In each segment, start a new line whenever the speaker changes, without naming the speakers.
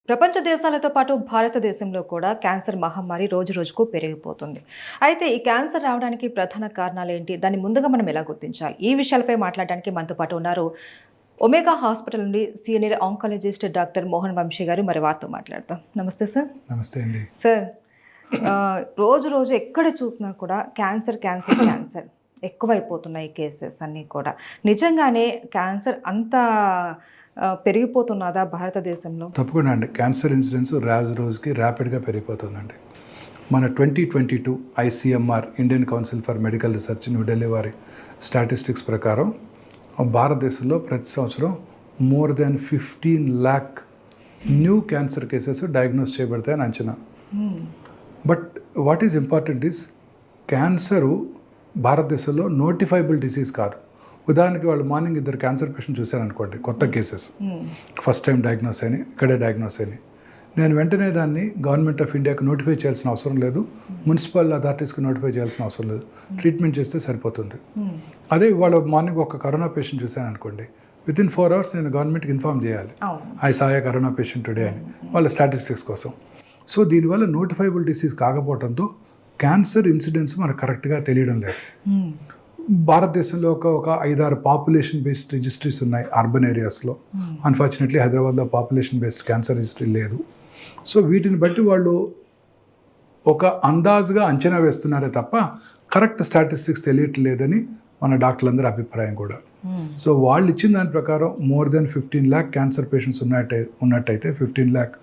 ప్రపంచ దేశాలతో పాటు భారతదేశంలో కూడా క్యాన్సర్ మహమ్మారి రోజు రోజుకు పెరిగిపోతుంది. అయితే ఈ క్యాన్సర్ రావడానికి ప్రధాన కారణాలు ఏంటి? దాన్ని ముందుగా మనం ఎలా గుర్తించాలి? ఈ విషయాలపై మాట్లాడడానికి మనతో పాటు ఉన్నారు ఒమేగా హాస్పిటల్ నుండి senior oncologist doctor Mohan Vamsi గారు. మరి వారితో మాట్లాడతాం. నమస్తే సార్.
నమస్తే అండి.
సార్, రోజు రోజు ఎక్కడ చూసినా కూడా క్యాన్సర్ క్యాన్సర్ క్యాన్సర్ ఎక్కువైపోతున్నాయి కేసెస్ అన్నీ కూడా. నిజంగానే క్యాన్సర్ అంత పెరిగిపోతున్నదా భారతదేశంలో?
తప్పకుండా అండి. క్యాన్సర్ ఇన్సిడెన్స్ రోజుకి ర్యాపిడ్గా పెరిగిపోతుందండి. మన 2022 ICMR Indian council for medical research New Delhi వారి స్టాటిస్టిక్స్ ప్రకారం భారతదేశంలో ప్రతి సంవత్సరం more than 15 lakh new cancer cases diagnose చేయబడతాయని అంచనా. But what is important is cancer భారతదేశంలో నోటిఫైబుల్ డిసీజ్ కాదు. ఉదాహరణకి వాళ్ళు మార్నింగ్ ఇద్దరు క్యాన్సర్ పేషెంట్ చూశారనుకోండి, కొత్త కేసెస్ ఫస్ట్ టైం డయాగ్నోస్ అయినాయి, ఇక్కడే డయాగ్నోస్ అయినాయి. నేను వెంటనే దాన్ని గవర్నమెంట్ ఆఫ్ ఇండియాకి నోటిఫై చేయాల్సిన అవసరం లేదు, మున్సిపల్ అథారిటీస్కి నోటిఫై చేయాల్సిన అవసరం లేదు. ట్రీట్మెంట్ చేస్తే సరిపోతుంది. అదే వాళ్ళు మార్నింగ్ ఒక కరోనా పేషెంట్ చూశాను అనుకోండి, వితిన్ 4 hours నేను గవర్నమెంట్కి ఇన్ఫార్మ్ చేయాలి, ఐ సాయ కరోనా పేషెంట్ టుడే అని, వాళ్ళ స్టాటిస్టిక్స్ కోసం. సో దీనివల్ల నోటిఫైబుల్ డిసీజ్ కాకపోవడంతో క్యాన్సర్ ఇన్సిడెన్స్ మనకు కరెక్ట్గా తెలియడం లేదు. భారతదేశంలో ఒక 5-6 పాపులేషన్ బేస్డ్ రిజిస్ట్రీస్ ఉన్నాయి అర్బన్ ఏరియాస్లో. అన్ఫార్చునేట్లీ హైదరాబాద్లో పాపులేషన్ బేస్డ్ క్యాన్సర్ రిజిస్ట్రీ లేదు. సో వీటిని బట్టి వాళ్ళు ఒక అందాజుగా అంచనా వేస్తున్నారే తప్ప కరెక్ట్ స్టాటిస్టిక్స్ తెలియట్లేదని మన డాక్టర్లందరి అభిప్రాయం కూడా. సో వాళ్ళు ఇచ్చిన దాని ప్రకారం more than 15 lakh cancer patients ఉన్నట్టయితే 15 lakh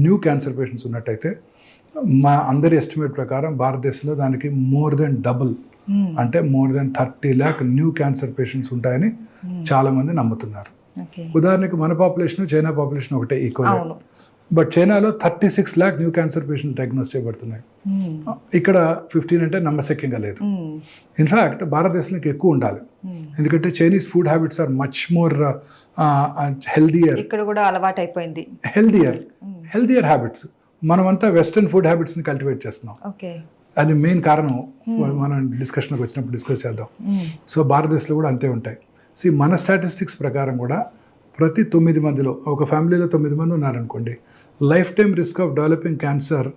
న్యూ క్యాన్సర్ పేషెంట్స్ ఉన్నట్టయితే మా అందరి ఎస్టిమేట్ ప్రకారం భారతదేశంలో దానికి మోర్ దెన్ డబుల్, అంటే more than 30 lakh new cancer patients ఉంటాయని చాలా మంది నమ్ముతున్నారు. ఉదాహరణకి మన పాపులేషన్ చైనా పాపులేషన్ ఒకటే ఈక్వల్, బట్ చైనాలో 36 lakh new cancer patients diagnose చేయబడుతున్నాయి. ఇక్కడ 15 అంటే నమ్మశక్యంగా లేదు. ఇన్ఫ్యాక్ట్ భారతదేశానికి ఎక్కువ ఉండాలి, ఎందుకంటే Chinese food habits are much more healthier.
ఇక్కడ కూడా అలవాటు అయిపోయింది
హెల్దియర్ హ్యాబిట్స్. మనమంతా వెస్టర్న్ ఫుడ్ హ్యాబిట్స్ని కల్టివేట్ చేస్తున్నాం. అది మెయిన్ కారణం. మనం డిస్కషన్కి వచ్చినప్పుడు డిస్కస్ చేద్దాం. సో భారతదేశంలో కూడా అంతే ఉంటాయి. మన స్టాటిస్టిక్స్ ప్రకారం కూడా ప్రతి 9 మందిలో, ఒక ఫ్యామిలీలో 9 మంది ఉన్నారనుకోండి, life time risk of developing cancer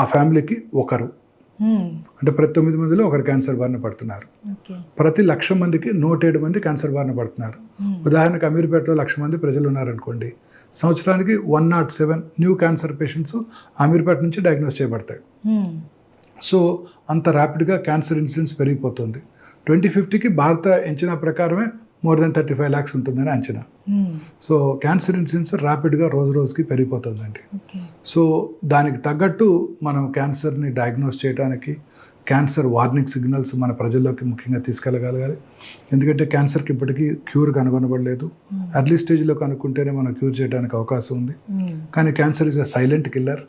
ఆ ఫ్యామిలీకి ఒకరు, అంటే ప్రతి 9 మందిలో ఒకరు క్యాన్సర్ బారిన పడుతున్నారు. ప్రతి 1,00,000 మందికి 107 మంది క్యాన్సర్ బారిన పడుతున్నారు. ఉదాహరణకు అమీర్పేటలో 1,00,000 మంది ప్రజలు ఉన్నారనుకోండి, సంవత్సరానికి 107 న్యూ క్యాన్సర్ పేషెంట్స్ అమీర్పేట నుంచి డయాగ్నోస్ చేయబడతాయి. సో అంత ర్యాపిడ్గా క్యాన్సర్ ఇన్సిడెన్స్ పెరిగిపోతుంది. 2050కి భారత అంచనా ప్రకారమే మోర్ దెన్ 35 lakhs ఉంటుందని అంచనా. సో క్యాన్సర్ ఇన్సిడెన్స్ ర్యాపిడ్గా రోజుకి పెరిగిపోతుందండి. సో దానికి తగ్గట్టు మనం క్యాన్సర్ని డయాగ్నోస్ చేయడానికి క్యాన్సర్ వార్నింగ్ సిగ్నల్స్ మన ప్రజల్లోకి ముఖ్యంగా తీసుకెళ్ళగలగాలి. ఎందుకంటే క్యాన్సర్కి ఇప్పటికీ క్యూర్ కనుగొనబడలేదు. ఎర్లీ స్టేజ్లో కనుక్కుంటేనే మనం క్యూర్ చేయడానికి అవకాశం ఉంది. కానీ cancer is a silent killer.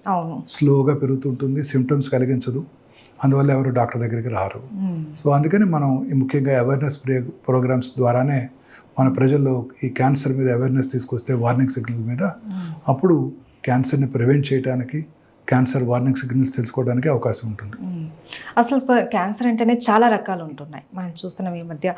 స్లోగా పెరుగుతుంటుంది, సిమ్టమ్స్ కలిగించదు, అందువల్ల ఎవరు డాక్టర్ దగ్గరికి రారు. సో అందుకని మనం ముఖ్యంగా అవేర్నెస్ ప్రోగ్రామ్స్ ద్వారానే మన ప్రజల్లో ఈ క్యాన్సర్ మీద అవేర్నెస్ తీసుకొస్తే, వార్నింగ్ సిగ్నల్ మీద, అప్పుడు క్యాన్సర్ని ప్రివెంట్ చేయడానికి, క్యాన్సర్ వార్నింగ్ సిగ్నల్స్ తెలుసుకోవడానికి అవకాశం ఉంటుంది.
అసలు సార్, క్యాన్సర్ అంటేనే చాలా రకాలు ఉంటున్నాయి. మనం చూస్తున్నాం ఈ మధ్య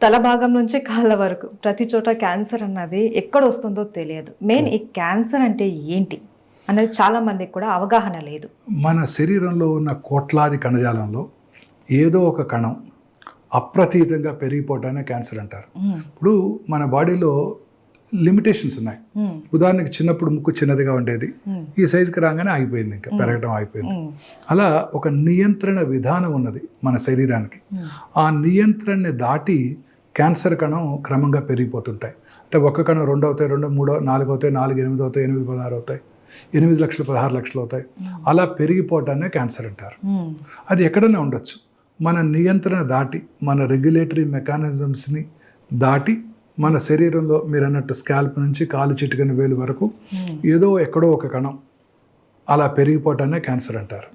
తల భాగం నుంచి కాళ్ళ వరకు ప్రతి చోట క్యాన్సర్ అన్నది ఎక్కడ వస్తుందో తెలియదు. మెయిన్ ఈ క్యాన్సర్ అంటే ఏంటి అనేది చాలా మందికి కూడా అవగాహన లేదు.
మన శరీరంలో ఉన్న కోట్లాది కణజాలంలో ఏదో ఒక కణం అప్రతీతంగా పెరిగిపోవటానే క్యాన్సర్ అంటారు. ఇప్పుడు మన బాడీలో లిమిటేషన్స్ ఉన్నాయి. ఉదాహరణకి చిన్నప్పుడు ముక్కు చిన్నదిగా ఉండేది, ఈ సైజుకి రాగానే ఆగిపోయింది, ఇంకా పెరగడం ఆగిపోయింది. అలా ఒక నియంత్రణ విధానం ఉన్నది మన శరీరానికి. ఆ నియంత్రణని దాటి క్యాన్సర్ కణం క్రమంగా పెరిగిపోతుంటాయి. అంటే ఒక్క కణం 2 అవుతాయి, 2, 3, 4 అవుతాయి, 4, 8 అవుతాయి, 8, 16 అవుతాయి, 8 లక్షలు 16 లక్షలు అవుతాయి. అలా పెరిగిపోవటాన్ని క్యాన్సర్ అంటారు. అది ఎక్కడైనా ఉండొచ్చు. మన నియంత్రణ దాటి, మన రెగ్యులేటరీ మెకానిజమ్స్ని దాటి మన శరీరంలో మీరు అన్నట్టు స్కాల్ప్ నుంచి కాలు చిటికన వేలు వరకు ఏదో ఎక్కడో ఒక కణం అలా పెరిగిపోవటాన్ని క్యాన్సర్ అంటారు.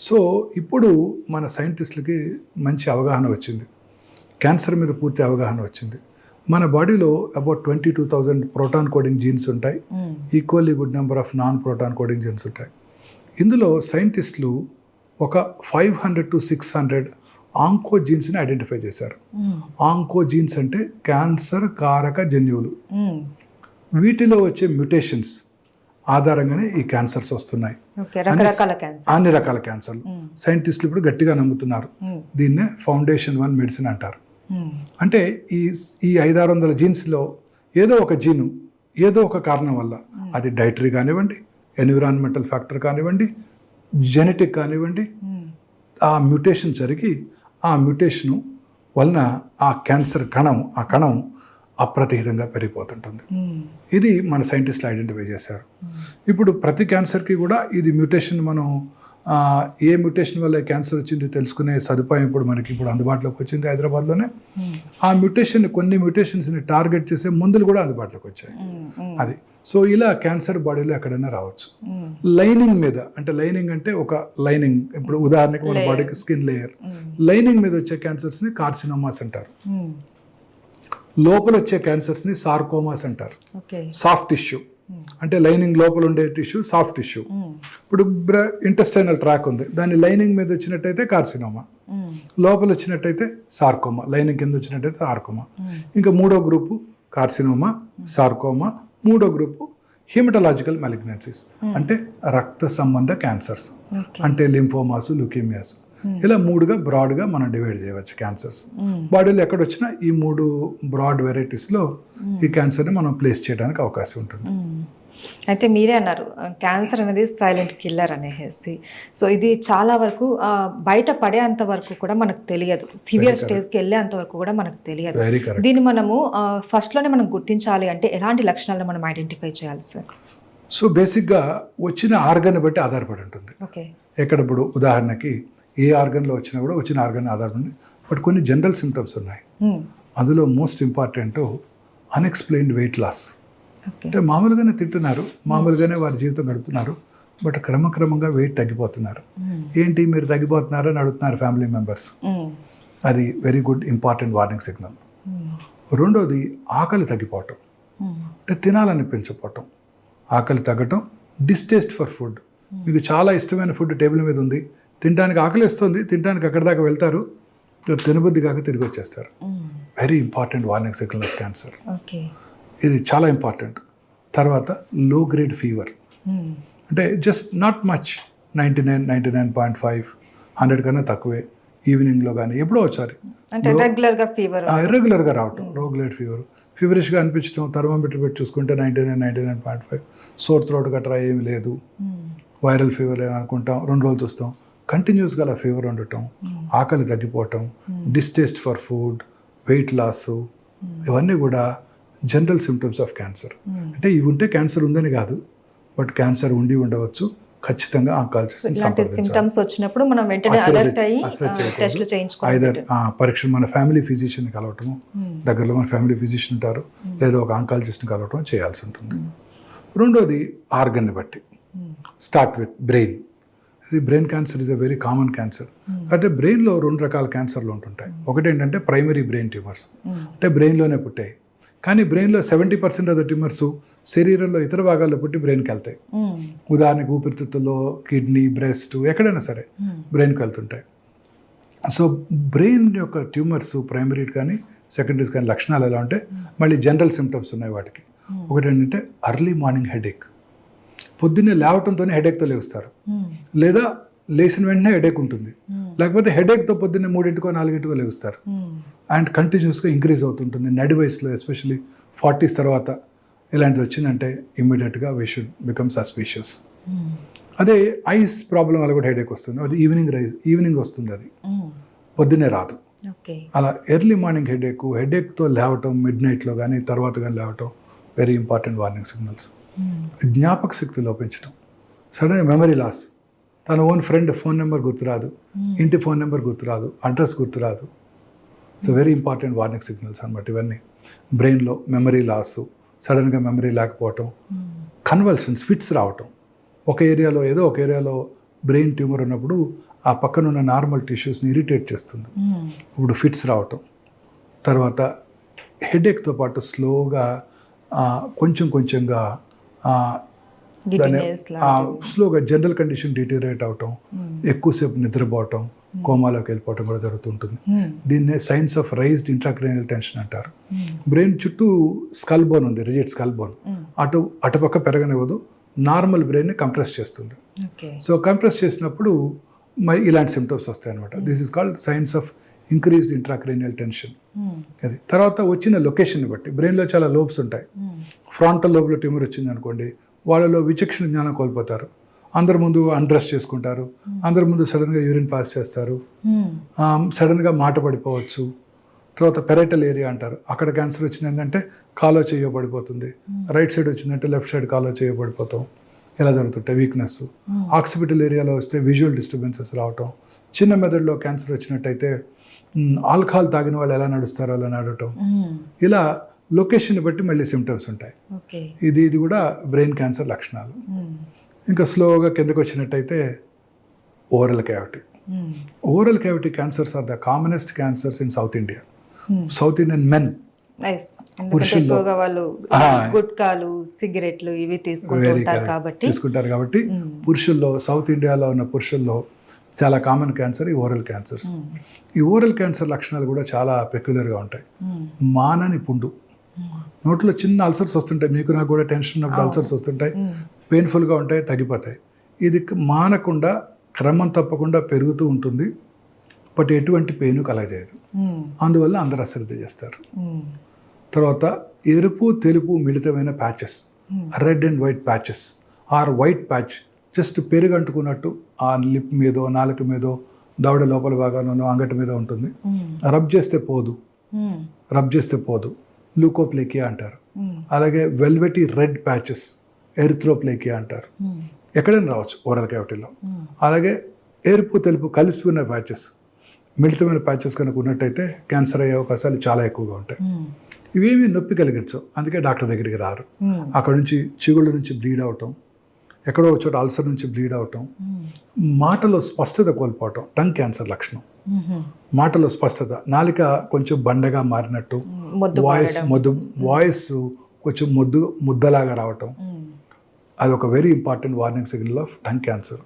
సో ఇప్పుడు మన సైంటిస్టులకి మంచి అవగాహన వచ్చింది, క్యాన్సర్ మీద పూర్తి అవగాహన వచ్చింది. మన బాడీలో అబౌట్ 22,000 ప్రోటాన్ కోడింగ్ జీన్స్ ఉంటాయి, equally good number of non proton coding jeans ఉంటాయి. ఇందులో సైంటిస్టులు ఒక 500 to 600 ఆంకోజీన్స్ని ఐడెంటిఫై చేశారు. ఆంకోజీన్స్ అంటే క్యాన్సర్ కారక జన్యువులు. వీటిలో వచ్చే మ్యుటేషన్స్ ఆధారంగానే ఈ క్యాన్సర్స్ వస్తున్నాయి.
ఓకే, రకరకాల క్యాన్సర్.
అన్ని రకాల క్యాన్సర్లు. సైంటిస్టులు ఇప్పుడు గట్టిగా నమ్ముతున్నారు. దీన్నే ఫౌండేషన్ 1 మెడిసిన్ అంటారు. అంటే ఈ 500-600 జీన్స్లో ఏదో ఒక జీను ఏదో ఒక కారణం వల్ల, అది డైటరీ కానివ్వండి, ఎన్విరాన్మెంటల్ ఫ్యాక్టర్ కానివ్వండి, జెనెటిక్ కానివ్వండి, ఆ మ్యూటేషన్ జరిగి ఆ మ్యూటేషను వలన ఆ క్యాన్సర్ కణం అప్రతిహితంగా పెరిగిపోతుంటుంది. ఇది మన సైంటిస్టులు ఐడెంటిఫై చేశారు. ఇప్పుడు ప్రతి క్యాన్సర్కి కూడా ఇది మ్యూటేషన్, మనం ఏ మ్యూటేషన్ వల్ల క్యాన్సర్ వచ్చింది తెలుసుకునే సదుపాయం ఇప్పుడు మనకి అందుబాటులోకి వచ్చింది హైదరాబాద్లోనే. ఆ కొన్ని మ్యూటేషన్స్ని టార్గెట్ చేసే మందులు కూడా అందుబాటులోకి వచ్చాయి. అది సో ఇలా క్యాన్సర్ బాడీలో ఎక్కడైనా రావచ్చు. లైనింగ్ మీద, అంటే లైనింగ్ అంటే ఒక లైనింగ్, ఇప్పుడు ఉదాహరణకి మన బాడీకి స్కిన్ లేయర్, లైనింగ్ మీద వచ్చే క్యాన్సర్స్ని కార్సినోమాస్ అంటారు. లోపల వచ్చే క్యాన్సర్స్ని సార్కోమాస్ అంటారు. సాఫ్ట్ టిష్యూ అంటే లైనింగ్ లోపల ఉండే టిష్యూ సాఫ్ట్ టిష్యూ. ఇప్పుడు ఇంటెస్టైనల్ ట్రాక్ ఉంది, దాని లైనింగ్ మీద వచ్చినట్టయితే కార్సినోమా, లోపల వచ్చినట్టయితే సార్కోమా, లైనింగ్ కింద వచ్చినట్టయితే సార్కోమా. ఇంకా 3వ గ్రూపు కార్సినోమా, సార్కోమా. 3వ గ్రూపు హిమటలాజికల్ మాలిగ్నెన్సీస్ అంటే రక్త సంబంధ క్యాన్సర్స్, అంటే లింఫోమాస్, లుకీమియాస్. ఇలా 3గా బ్రాడ్గా మనం డివైడ్ చేయవచ్చు క్యాన్సర్స్. బాడీలో ఎక్కడొచ్చినా ఈ 3 బ్రాడ్ వెరైటీస్లో ఈ క్యాన్సర్ని మనం ప్లేస్ చేయడానికి అవకాశం ఉంటుంది.
అయితే మీరే అన్నారు క్యాన్సర్ అనేది సైలెంట్ కిల్లర్ అనేసి. సో ఇది చాలా వరకు బయట పడేంత వరకు కూడా మనకు తెలియదు, సివియర్ స్టేజ్కి వెళ్ళేంత వరకు కూడా మనకు తెలియదు. దీన్ని మనము ఫస్ట్లోనే మనం గుర్తించాలి అంటే ఎలాంటి లక్షణాలను మనం ఐడెంటిఫై చేయాలి సార్?
సో బేసిక్గా వచ్చిన ఆర్గన్ బట్టి ఆధారపడి ఉంటుంది.
ఓకే,
ఎక్కడ ఇప్పుడు ఉదాహరణకి ఏ ఆర్గన్లో వచ్చినా కూడా వచ్చిన ఆర్గన్ ఆధారపడి, బట్ కొన్ని జనరల్ సిమ్టమ్స్ ఉన్నాయి. అందులో most important unexplained weight loss. అంటే మామూలుగానే తింటున్నారు, మామూలుగానే వారి జీవితం గడుపుతున్నారు, బట్ క్రమక్రమంగా వెయిట్ తగ్గిపోతున్నారు. ఏంటి మీరు తగ్గిపోతున్నారు అని అడుగుతున్నారు ఫ్యామిలీ మెంబర్స్. అది very good important warning signal. రెండోది ఆకలి తగ్గిపోవటం, అంటే తినాలనిపించకపోవటం, ఆకలి తగ్గటం, డిస్టేస్ట్ ఫర్ ఫుడ్. మీకు చాలా ఇష్టమైన ఫుడ్ టేబుల్ మీద ఉంది, తినడానికి ఆకలి వస్తుంది, తినడానికి అక్కడి దాకా వెళ్తారు, తినబుద్ధి కాక తిరిగి వచ్చేస్తారు. Very important warning signal of cancer. ఇది చాలా ఇంపార్టెంట్. తర్వాత లో గ్రేడ్ ఫీవర్, అంటే జస్ట్ నాట్ మచ్, 99, 99.5, 100 కన్నా తక్కువే, ఈవినింగ్లో కానీ ఎప్పుడో ఒకసారి ఇర్రెగ్యులర్గా రావటం, లో గ్రేడ్ ఫీవర్, ఫీవరిష్గా అనిపించడం, థర్మోమీటర్ పెట్టి చూసుకుంటే 99, 99.5, సోర్ థ్రోట్ గట్రా ఏమి లేదు, వైరల్ ఫీవర్ అనుకుంటాం, 2 రోజులు చూస్తాం, కంటిన్యూస్గా అలా ఫీవర్ ఉండటం, ఆకలి తగ్గిపోవటం, distaste for food, weight loss, ఇవన్నీ కూడా జనరల్ సిమ్టమ్స్ ఆఫ్ క్యాన్సర్. అంటే ఇవి ఉంటే క్యాన్సర్ ఉందని కాదు, బట్ క్యాన్సర్ ఉండి ఉండవచ్చు. ఖచ్చితంగా
సింటమ్స్ వచ్చినప్పుడు మనం వెంటనే అలర్ట్ అయ్యి టెస్టులు చేయించుకోవాలి.
ఐదర్ పరీక్ష మన ఫ్యామిలీ ఫిజిషియన్ కలవటము, దగ్గరలో మన ఫ్యామిలీ ఫిజిషియన్ ఉంటారు, లేదా ఒక ఆంకాలజిస్ట్ని కలవటం చేయాల్సి ఉంటుంది. రెండోది ఆర్గన్ని బట్టి. Start with brain. Brain cancer is a very common cancer. అయితే బ్రెయిన్లో 2 రకాల క్యాన్సర్లు ఉంటుంటాయి. ఒకటి ఏంటంటే ప్రైమరీ బ్రెయిన్ ట్యూమర్స్, అంటే బ్రెయిన్లోనే పుట్టాయి, కానీ బ్రెయిన్లో 70% ఆఫ్ ద ట్యూమర్స్ శరీరంలో ఇతర భాగాల్లో పుట్టి బ్రెయిన్కి వెళ్తాయి. ఉదాహరణకు ఊపిరితిత్తుల్లో, కిడ్నీ, బ్రెస్ట్, ఎక్కడైనా సరే బ్రెయిన్కి వెళ్తుంటాయి. సో బ్రెయిన్ యొక్క ట్యూమర్స్ ప్రైమరీ కానీ సెకండరీస్ కానీ లక్షణాలు ఎలా ఉంటే మళ్ళీ జనరల్ సిమ్టమ్స్ ఉన్నాయి వాటికి. ఒకటి ఏంటంటే అర్లీ మార్నింగ్ హెడేక్, పొద్దున్నే లేవటంతోనే హెడేక్తో లేస్తారు, లేదా లేచిన వెంటనే హెడేక్ ఉంటుంది, లేకపోతే హెడేక్తో పొద్దున్నే 3 4 లేస్తారు, అండ్ కంటిన్యూస్గా ఇంక్రీజ్ అవుతుంటుంది. నడి వయసులో ఎస్పెషల్లీ 40s తర్వాత ఇలాంటిది వచ్చిందంటే ఇమ్మీడియట్గా వీ షుడ్ బికమ్ సస్పీషియస్. అదే ఐస్ ప్రాబ్లం వల్ల కూడా హెడేక్ వస్తుంది, అది ఈవినింగ్ వస్తుంది, అది పొద్దున్నే రాదు. అలా ఎర్లీ మార్నింగ్ హెడేక్తో లేవటం, మిడ్ నైట్లో కానీ తర్వాత కానీ లేవటం వెరీ ఇంపార్టెంట్ వార్నింగ్ సిగ్నల్స్. జ్ఞాపక శక్తి లోపించడం, సడన్ మెమరీ లాస్, తన ఓన్ ఫ్రెండ్ ఫోన్ నెంబర్ గుర్తురాదు, ఇంటి ఫోన్ నెంబర్ గుర్తురాదు, అడ్రస్ గుర్తురాదు. So very important warning signals అన్నమాట ఇవన్నీ. బ్రెయిన్లో మెమరీ లాస్, సడన్గా మెమరీ లేకపోవటం, కన్వల్షన్స్, ఫిట్స్ రావటం. ఒక ఏరియాలో బ్రెయిన్ ట్యూమర్ ఉన్నప్పుడు ఆ పక్కన ఉన్న నార్మల్ టిష్యూస్ని ఇరిటేట్ చేస్తుంది, ఇప్పుడు ఫిట్స్ రావటం. తర్వాత హెడేక్తో పాటు స్లోగా కొంచెంగా స్లోగా జనరల్ కండిషన్ డిటీరియేట్ అవటం, ఎక్కువసేపు నిద్రపోవటం, కోమాలోకి వెళ్ళిపోవటం కూడా జరుగుతుంటుంది. దీన్నే science of raised intracranial tension అంటారు. బ్రెయిన్ చుట్టూ స్కల్ బోన్ ఉంది, రిజిడ్ స్కల్ బోన్, అటుపక్క పెరగనివ్వదు, నార్మల్ బ్రెయిన్ని కంప్రెస్ చేస్తుంది.
ఓకే.
సో కంప్రెస్ చేసినప్పుడు మరి ఇలాంటి సిమ్టమ్స్ వస్తాయి అనమాట. This is called science of increased intracranial tension. అది తర్వాత వచ్చిన లొకేషన్ని బట్టి బ్రెయిన్లో చాలా లోబ్స్ ఉంటాయి. ఫ్రాంటల్ లోబ్లో ట్యూమర్ వచ్చింది అనుకోండి, వాళ్ళలో విచక్షణ జ్ఞానం కోల్పోతారు. అందరి ముందు అన్డ్రెస్ చేసుకుంటారు, అందరి ముందు సడన్గా యూరిన్ పాస్ చేస్తారు, సడన్గా మాట పడిపోవచ్చు. తర్వాత పెరైటల్ ఏరియా అంటారు, అక్కడ క్యాన్సర్ వచ్చిందంటే కాలో చేయబడిపోతుంది. రైట్ సైడ్ వచ్చిందంటే లెఫ్ట్ సైడ్ కాలో చేయబడిపోతాం. ఇలా జరుగుతుంటాయి. వీక్నెస్. ఆక్సిపిటల్ ఏరియాలో వస్తే విజువల్ డిస్టర్బెన్సెస్ రావటం. చిన్న మెదడులో క్యాన్సర్ వచ్చినట్టయితే ఆల్కహాల్ తాగిన వాళ్ళు ఎలా నడుస్తారో అలా నడవటం. ఇలా లొకేషన్ బట్టి మళ్ళీ సిమ్టమ్స్ ఉంటాయి. ఇది కూడా బ్రెయిన్ క్యాన్సర్ లక్షణాలు. ఇంకా స్లోగా కిందకు వచ్చినట్టయితే oral cavity. Oral cavity cancers are the commonest cancers in South India. South Indian men పురుషుల్లో
గుట్కాలు, సిగరెట్లు ఇవి తీసుకుంటారు
కాబట్టి పురుషుల్లో, సౌత్ ఇండియాలో ఉన్న పురుషుల్లో చాలా కామన్ క్యాన్సర్ ఈ ఓరల్ క్యాన్సర్స్. ఈ ఓరల్ క్యాన్సర్ లక్షణాలు కూడా చాలా పెక్యులర్గా ఉంటాయి. మానని పుండు, నోట్లో చిన్న అల్సర్స్ వస్తుంటాయి. మీకు నాకు కూడా టెన్షన్ ఉన్నప్పుడు అల్సర్స్ వస్తుంటాయి, పెయిన్ఫుల్గా ఉంటాయి, తగ్గిపోతాయి. ఇది మానకుండా క్రమం తప్పకుండా పెరుగుతూ ఉంటుంది, బట్ ఎటువంటి పెయిన్ కలగజేయదు. అందువల్ల అందరూ అశ్రద్ధ చేస్తారు. తర్వాత ఎరుపు తెలుపు మిళితమైన patches, red and white patches or white patch just పెరుగు అంటుకున్నట్టు ఆ లిప్ మీదో, నాలుక మీదో, దవడ లోపల భాగానో, అంగటి మీద ఉంటుంది. రబ్ చేస్తే పోదు, లూకోప్లేకియా అంటారు. అలాగే వెల్వెటీ రెడ్ ప్యాచెస్, ఎరిథ్రోప్లేకియా అంటారు. ఎక్కడైనా రావచ్చు ఓరల్ క్యావిటీలో. అలాగే ఎరుపు తెలుపు కలిసిపోయిన ప్యాచెస్, మిళితమైన ప్యాచెస్ కనుక ఉన్నట్టయితే క్యాన్సర్ అయ్యే అవకాశాలు చాలా ఎక్కువగా ఉంటాయి. ఇవేమీ నొప్పి కలిగించవు, అందుకే డాక్టర్ దగ్గరికి రారు. అక్కడ నుంచి చిగుళ్ళ నుంచి బ్లీడ్ అవటం, ఎక్కడో ఒక చోట అల్సర్ నుంచి బ్లీడ్ అవటం, మాటలో స్పష్టత కోల్పోవటం టంగ్ క్యాన్సర్ లక్షణం. మాటలో స్పష్టత, నాలిక కొంచెం బండగా మారినట్టు, వాయిస్ కొంచెం ముద్దలాగా రావటం, అది ఒక very important warning signal of tongue cancer.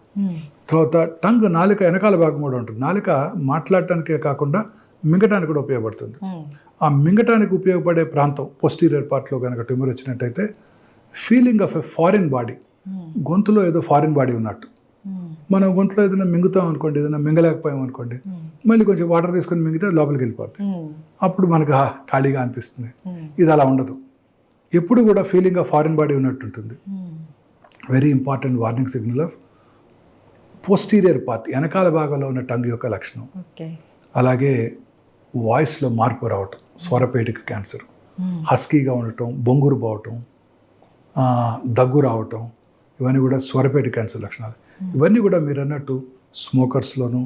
తర్వాత టంగ్, నాలిక వెనకాల భాగం కూడా ఉంటుంది. నాలిక మాట్లాడటానికే కాకుండా మింగటానికి కూడా ఉపయోగపడుతుంది. ఆ మింగటానికి ఉపయోగపడే ప్రాంతం పోస్టీరియర్ పార్ట్లో కనుక ట్యూమర్ వచ్చినట్టయితే feeling of a foreign body, గొంతులో ఏదో ఫారిన్ బాడీ ఉన్నట్టు. మనం గొంతులో ఏదైనా మింగుతాం అనుకోండి, ఏదైనా మింగలేకపోయాం అనుకోండి, మళ్ళీ కొంచెం వాటర్ తీసుకొని మింగితే లోపలికి వెళ్ళిపోతుంది. అప్పుడు మనకు ఖాళీగా అనిపిస్తుంది. ఇది అలా ఉండదు, ఎప్పుడు కూడా ఫీలింగ్ ఆఫ్ ఫారిన్ బాడీ ఉన్నట్టు ఉంటుంది. Very important warning signal of posterior part, వెనకాల భాగంలో ఉన్న టంగ్ యొక్క లక్షణం. అలాగే వాయిస్లో మార్పు రావటం, స్వరపేటిక క్యాన్సర్, హస్కీగా ఉండటం, బొంగురు పోవటం, దగ్గు రావటం, ఇవన్నీ కూడా స్వరపేటిక క్యాన్సర్ లక్షణాలు. ఇవన్నీ కూడా మీరు అన్నట్టు స్మోకర్స్లోను,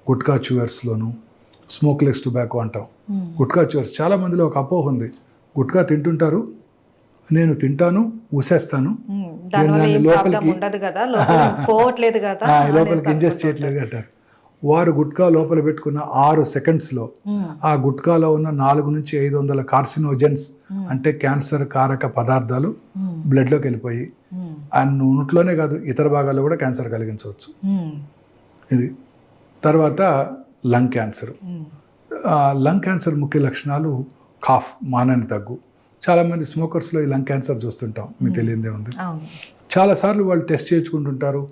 గుట్కా చ్యూయర్స్లోను, స్మోక్లెస్ టొబాకో అంటాం. గుట్కా చ్యూయర్స్ చాలా మందిలో ఒక అపోహ ఉంది, గుట్కా తింటుంటారు, నేను తింటాను ఊసేస్తాను, లోపలికి ఇంజెస్ట్ చేయట్లేదు అంటారు. వారు గుట్కా లోపల పెట్టుకున్న 6 సెకండ్స్లో ఆ గుట్కాలో ఉన్న 400 నుంచి 500 కార్సినోజెన్స్ అంటే క్యాన్సర్ కారక పదార్థాలు బ్లడ్లోకి వెళ్ళిపోయి ఆ నోట్లోనే కాదు ఇతర భాగాల్లో కూడా క్యాన్సర్ కలిగించవచ్చు. ఇది తర్వాత లంగ్ క్యాన్సర్. లంగ్ క్యాన్సర్ ముఖ్య లక్షణాలు కాఫ్, మానని దగ్గు. చాలామంది స్మోకర్స్లో ఈ లంగ్ క్యాన్సర్ చూస్తుంటాం, మీకు తెలియదే ఉంది. చాలాసార్లు వాళ్ళు టెస్ట్ చేయించుకుంటుంటారు,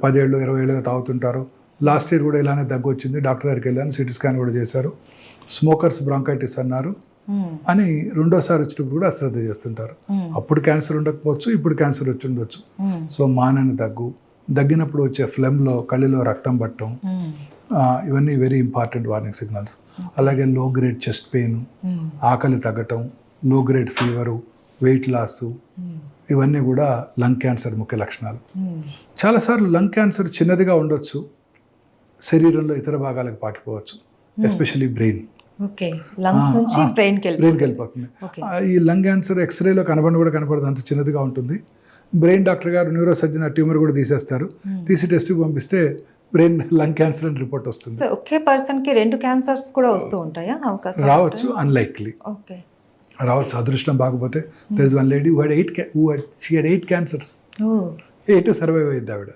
10 ఏళ్ళు 20 ఏళ్ళుగా తాగుతుంటారు. లాస్ట్ ఇయర్ కూడా ఇలానే దగ్గు వచ్చింది, డాక్టర్ దగ్గరికి వెళ్ళాను, సిటీ స్కాన్ కూడా చేశారు, స్మోకర్స్ బ్రాంకైటిస్ అన్నారు అని రెండోసారి వచ్చినప్పుడు కూడా అశ్రద్ధ చేస్తుంటారు. అప్పుడు క్యాన్సర్ ఉండకపోవచ్చు, ఇప్పుడు క్యాన్సర్ వచ్చి ఉండొచ్చు. సో మానని దగ్గు, దగ్గినప్పుడు వచ్చే ఫ్లెమ్లో కళ్ళలో రక్తం పట్టడం, ఇవన్నీ వెరీ ఇంపార్టెంట్ వార్నింగ్ సిగ్నల్స్. అలాగే లో గ్రేడ్ చెస్ట్ పెయిన్, ఆకలి తగ్గటం, లో గ్రేడ్ ఫీవరు, వెయిట్ లాసు, ఇవన్నీ కూడా లంగ్ క్యాన్సర్ ముఖ్య లక్షణాలు. చాలాసార్లు లంగ్ క్యాన్సర్ చిన్నదిగా ఉండొచ్చు, శరీరంలో ఇతర భాగాలకు పాకిపోవచ్చు, ఎస్పెషల్లీ బ్రెయిన్. బ్రెయిన్కి వెళ్ళిపోతుంది. ఈ లంగ్ క్యాన్సర్ ఎక్స్రేలో కనపడదు, అంత చిన్నదిగా ఉంటుంది. బ్రెయిన్ డాక్టర్ గారు, న్యూరో సర్జన్ ఆ ట్యూమర్ కూడా తీసేస్తారు, తీసి టెస్ట్కి పంపిస్తే బ్రెయిన్ లంగ్ క్యాన్సర్ అని రిపోర్ట్ వస్తుంది.
ఒకే పర్సన్కి 2 క్యాన్సర్స్ కూడా వస్తూ ఉంటాయా?
రావచ్చు, అన్లైక్లీ రావచ్చు. అదృష్టం బాగపోతే there is one lady who had 8 cancers. 8 survive అయ్యింది ఆవిడ.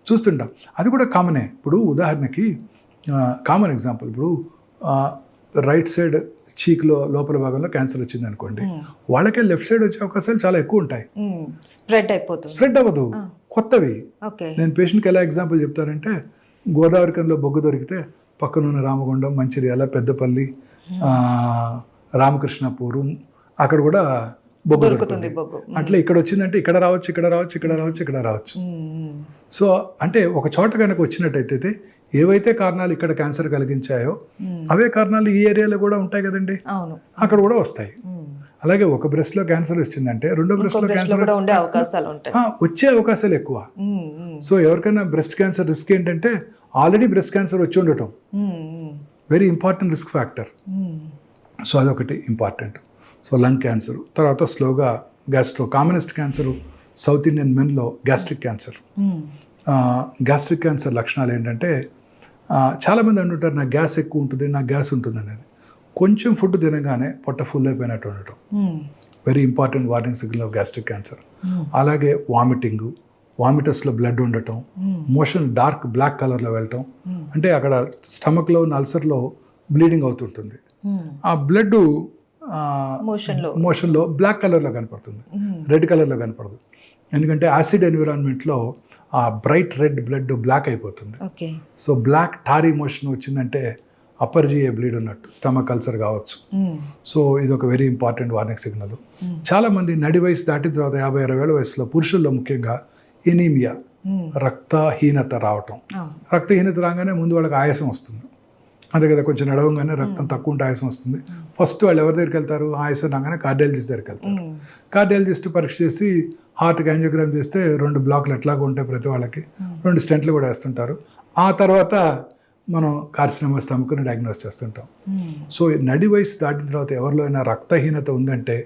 చూస్తుంటాం, అది కూడా కామనే. ఇప్పుడు ఉదాహరణకి కామన్ ఎగ్జాంపుల్, ఇప్పుడు రైట్ సైడ్ చీక్లో లోపల భాగంలో క్యాన్సర్ వచ్చింది అనుకోండి, వాళ్ళకే లెఫ్ట్ సైడ్ వచ్చే అవకాశాలు చాలా ఎక్కువ ఉంటాయి.
స్ప్రెడ్ అయిపోతుంది.
స్ప్రెడ్ అవ్వదు, కొత్తవి.
ఓకే.
నేను పేషెంట్కి ఎలా ఎగ్జాంపుల్ చెప్తానంటే, గోదావరి కనిలో బొగ్గు దొరికితే పక్కన ఉన్న రామగుండం, మంచిర్యాల, పెద్దపల్లి, రామకృష్ణపురం అక్కడ కూడా బొగ్గు దొరుకుతుంది. అట్లా ఇక్కడ వచ్చిందంటే ఇక్కడ రావచ్చు, ఇక్కడ రావచ్చు, ఇక్కడ రావచ్చు, ఇక్కడ రావచ్చు. సో అంటే ఒక చోట కనుక వచ్చినట్టయితే ఏవైతే కారణాలు ఇక్కడ క్యాన్సర్ కలిగించాయో అవే కారణాలు ఈ ఏరియాలో కూడా ఉంటాయి కదండి, అక్కడ కూడా వస్తాయి. అలాగే ఒక బ్రెస్ట్ లో క్యాన్సర్ వచ్చిందంటే రెండో బ్రెస్ట్ లో క్యాన్సర్ వచ్చే అవకాశాలు ఎక్కువ. సో ఎవరికైనా బ్రెస్ట్ క్యాన్సర్ రిస్క్ ఏంటంటే ఆల్రెడీ బ్రెస్ట్ క్యాన్సర్ వచ్చి ఉండటం very important risk factor. So అదొకటి ఇంపార్టెంట్. సో లంగ్ క్యాన్సర్, తర్వాత స్లోగా gastro. Commonest cancer South Indian మెన్లో గ్యాస్ట్రిక్ క్యాన్సర్. గ్యాస్ట్రిక్ క్యాన్సర్ లక్షణాలు ఏంటంటే, చాలామంది అంటుంటారు నాకు గ్యాస్ ఎక్కువ ఉంటుంది, నాకు గ్యాస్ ఉంటుంది అనేది. కొంచెం ఫుడ్ తినగానే పొట్ట ఫుల్ అయిపోయినట్టు ఉండటం very important warning signal of gastric cancer. అలాగే వామిటింగ్, వామిటర్స్లో బ్లడ్ ఉండటం, మోషన్ డార్క్ బ్లాక్ కలర్లో వెళ్ళటం, అంటే అక్కడ స్టమక్లో ఉన్న అల్సర్లో బ్లీడింగ్ అవుతుంటుంది. ఆ బ్లడ్ మోషన్లో బ్లాక్ కలర్లో కనపడుతుంది, రెడ్ కలర్లో కనపడదు. ఎందుకంటే యాసిడ్ ఎన్విరాన్మెంట్లో ఆ బ్రైట్ రెడ్ బ్లడ్ బ్లాక్ అయిపోతుంది. సో బ్లాక్ టారీ మోషన్ వచ్చిందంటే అప్పర్ జిఏ బ్లీడ్ ఉన్నట్టు, స్టమక్ అల్సర్ కావచ్చు. సో ఇది ఒక వెరీ ఇంపార్టెంట్ వార్నింగ్ సిగ్నల్. చాలామంది నడి వయసు దాటిన తర్వాత 50-60 ఏళ్ళ వయసులో పురుషుల్లో ముఖ్యంగా ఎనీమియా, రక్తహీనత రావటం. రక్తహీనత రాగానే ముందు వాళ్ళకి ఆయాసం వస్తుంది, అంతే కదా, కొంచెం నడవంగానే రక్తం తక్కువ ఉంటే ఆయాసం వస్తుంది. ఫస్ట్ వాళ్ళు ఎవరి దగ్గరికి వెళ్తారు, ఆయాసం రాగానే కార్డియాలజిస్ట్ దగ్గరికి వెళ్తారు. కార్డియాలజిస్ట్ పరీక్ష చేసి హార్ట్కి యాంజియోగ్రామ్ చేస్తే 2 బ్లాక్లు ఎట్లాగో ఉంటాయి ప్రతి వాళ్ళకి, 2 స్టెంట్లు కూడా వేస్తుంటారు. ఆ తర్వాత మనం కార్సినోమా స్టమక్ని డయాగ్నోస్ చేస్తుంటాం. సో నడి వయసు దాటిన తర్వాత ఎవరిలో అయినా రక్తహీనత ఉందంటే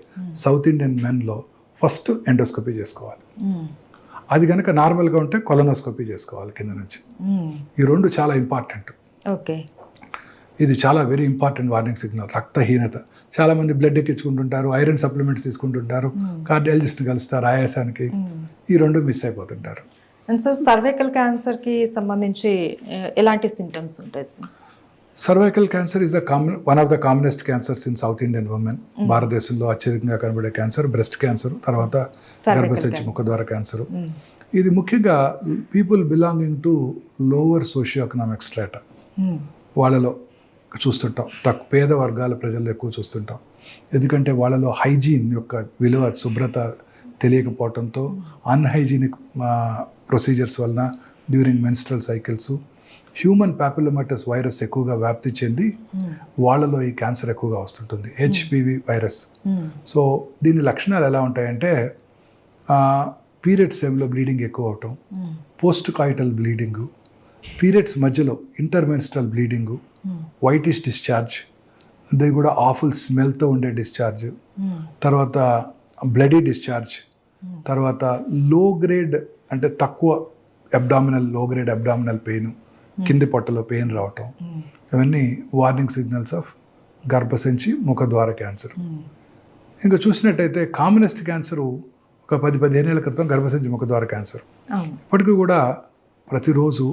సౌత్ ఇండియన్ మెన్లో ఫస్ట్ ఎండోస్కోపీ చేసుకోవాలి. అది కనుక నార్మల్గా ఉంటే కొలనోస్కోపీ చేసుకోవాలి కింద నుంచి. ఈ 2 చాలా ఇంపార్టెంట్.
ఓకే.
ఇది చాలా వెరీ ఇంపార్టెంట్ వార్నింగ్ సిగ్నల్. రక్తహీనత, చాలామంది బ్లడ్ ఎక్కించుకుంటుంటారు, ఐరన్ సప్లిమెంట్స్ తీసుకుంటుంటారు, కార్డియాలజిస్ట్ కలుస్తారు ఆయాసానికి, ఈ 2 మిస్ అయిపోతుంటారు.
అండ్ సార్, సర్వైకల్ క్యాన్సర్కి సంబంధించి ఎలాంటి సింటమ్స్ ఉంటాయి sir?
Cervical cancer is one of the commonest cancers in south Indian women. భారతదేశంలో అత్యధికంగా కనబడే క్యాన్సర్ బ్రెస్ట్ క్యాన్సర్, తర్వాత గర్భసంచి ముఖద్వార క్యాన్సర్. ఇది ముఖ్యంగా people belonging to lower socio economic strata వాళ్ళలో చూస్తుంటాం, పేద వర్గాల ప్రజల్లో ఎక్కువ చూస్తుంటాం. ఎందుకంటే వాళ్ళలో హైజీన్ యొక్క విలువ, శుభ్రత తెలియకపోవడంతో అన్హైజీనిక్ ప్రొసీజర్స్ వలన during menstrual cycles human papillomatous virus ఎక్కువగా వ్యాప్తి చెంది వాళ్ళలో ఈ క్యాన్సర్ ఎక్కువగా వస్తుంటుంది, హెచ్పివి వైరస్. సో దీని లక్షణాలు ఎలా ఉంటాయంటే, పీరియడ్స్ టైంలో బ్లీడింగ్ ఎక్కువ అవటం, పోస్ట్ కాయిటల్ బ్లీడింగు, పీరియడ్స్ మధ్యలో ఇంటర్మెన్స్ట్రల్ బ్లీడింగు, వైటిష్ డిశ్చార్జ్, అది కూడా ఆఫుల్ స్మెల్తో ఉండే డిశ్చార్జ్, తర్వాత బ్లడీ డిశ్చార్జ్, తర్వాత లో గ్రేడ్ అంటే తక్కువ అబ్డామినల్, లో గ్రేడ్ అబ్డామినల్ పెయిన్, కింది పొట్టలో పెయిన్ రావటం, ఇవన్నీ వార్నింగ్ సిగ్నల్స్ ఆఫ్ గర్భసంచి ముఖద్వార క్యాన్సర్. ఇంకా చూసినట్టయితే కామనెస్ట్ క్యాన్సర్ ఒక 10-15 ఏళ్ల క్రితం గర్భసంచి ముఖద్వార క్యాన్సర్. ఇప్పటికీ కూడా ప్రతిరోజు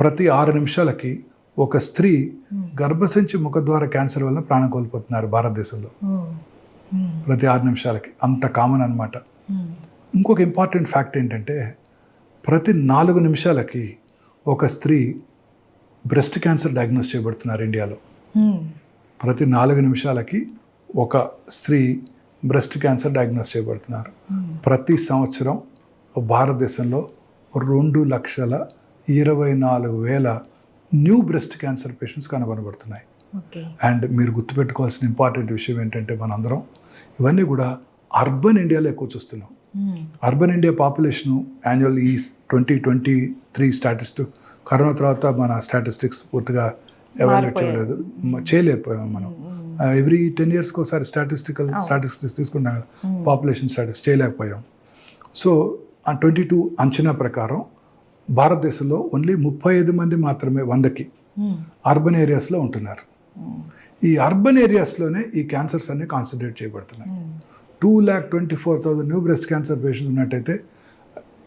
ప్రతి 6 నిమిషాలకి ఒక స్త్రీ గర్భసంచి ముఖద్వార క్యాన్సర్ వల్ల ప్రాణం కోల్పోతున్నారు భారతదేశంలో. ప్రతి 6 నిమిషాలకి, అంత కామన్ అనమాట. ఇంకొక ఇంపార్టెంట్ ఫ్యాక్ట్ ఏంటంటే, ప్రతి 4 నిమిషాలకి ఒక స్త్రీ బ్రెస్ట్ క్యాన్సర్ డయాగ్నోస్ చేయబడుతున్నారు ఇండియాలో. ప్రతి 4 నిమిషాలకి ఒక స్త్రీ బ్రెస్ట్ క్యాన్సర్ డయాగ్నోస్ చేయబడుతున్నారు. ప్రతి సంవత్సరం భారతదేశంలో 2,24,000 న్యూ బ్రెస్ట్ క్యాన్సర్ పేషెంట్స్ కనుగొనబడుతున్నాయి. అండ్ మీరు గుర్తుపెట్టుకోవాల్సిన ఇంపార్టెంట్ విషయం ఏంటంటే, మనందరం ఇవన్నీ కూడా అర్బన్ ఇండియాలో ఎక్కువ చూస్తున్నాం. అర్బన్ ఇండియా పాపులేషన్ యాన్యువల్ ఈ 2023 స్టాటిస్టిక్, కరోనా తర్వాత మన స్టాటిస్టిక్స్ పూర్తిగా ఎవాల్యుయేట్ చేయలేదు, చేయలేకపోయాం మనం. ఎవ్రీ 10 yearsకి ఒకసారి స్టాటిస్టిక్స్ తీసుకున్నాం కదా, పాపులేషన్ స్టాటిస్టిక్స్ చేయలేకపోయాం. సో 22 అంచనా ప్రకారం భారతదేశంలో ఓన్లీ 35 మంది మాత్రమే 100కి అర్బన్ ఏరియాస్లో ఉంటున్నారు. ఈ అర్బన్ ఏరియాస్లోనే ఈ క్యాన్సర్స్ అన్ని కాన్సన్ట్రేట్ చేయబడుతున్నాయి. 2,24,000 న్యూ బ్రెస్ట్ క్యాన్సర్ పేషెంట్స్ ఉన్నట్టయితే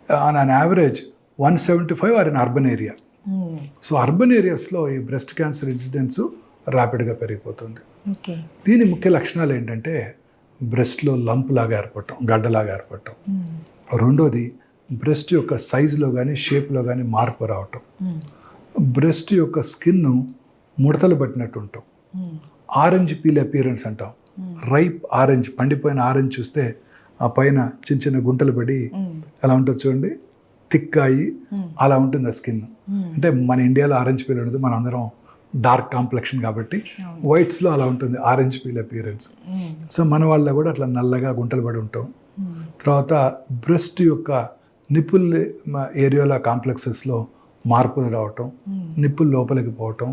on an average 175 are in urban area. So urban ఏరియాస్లో ఈ బ్రెస్ట్ క్యాన్సర్ ఇన్సిడెంట్స్ ర్యాపిడ్గా పెరిగిపోతుంది.
ఓకే.
దీని ముఖ్య లక్షణాలు ఏంటంటే బ్రెస్ట్లో లంప్ లాగా ఏర్పడటం, గడ్డలాగా ఏర్పడటం. రెండోది బ్రెస్ట్ యొక్క సైజులో కానీ షేప్లో కానీ మార్పు రావటం. బ్రెస్ట్ యొక్క స్కిన్ ముడతలు పట్టినట్టు ఉంటాం. ఆరెంజ్ పీల్ అపియరెన్స్ అంటాం. రైప్ ఆరెంజ్, పండిపోయిన ఆరెంజ్ చూస్తే ఆ పైన చిన్న చిన్న గుంటలు పడి ఎలా ఉంటుంది చూడండి, థిక్ అయ్యి అలా ఉంటుంది ఆ స్కిన్. అంటే మన ఇండియాలో ఆరెంజ్ పీల్ ఉండదు, మన అందరం డార్క్ కాంప్లెక్షన్ కాబట్టి వైట్స్లో అలా ఉంటుంది ఆరెంజ్ పీల్ అపియరెన్స్. సో మన వాళ్ళ కూడా అట్లా నల్లగా గుంటలు పడి ఉంటాం. తర్వాత బ్రెస్ట్ యొక్క నిప్పుల్ ఏరియాలో కాంప్లెక్సెస్లో మార్పులు రావటం, నిప్పులు లోపలికి పోవటం,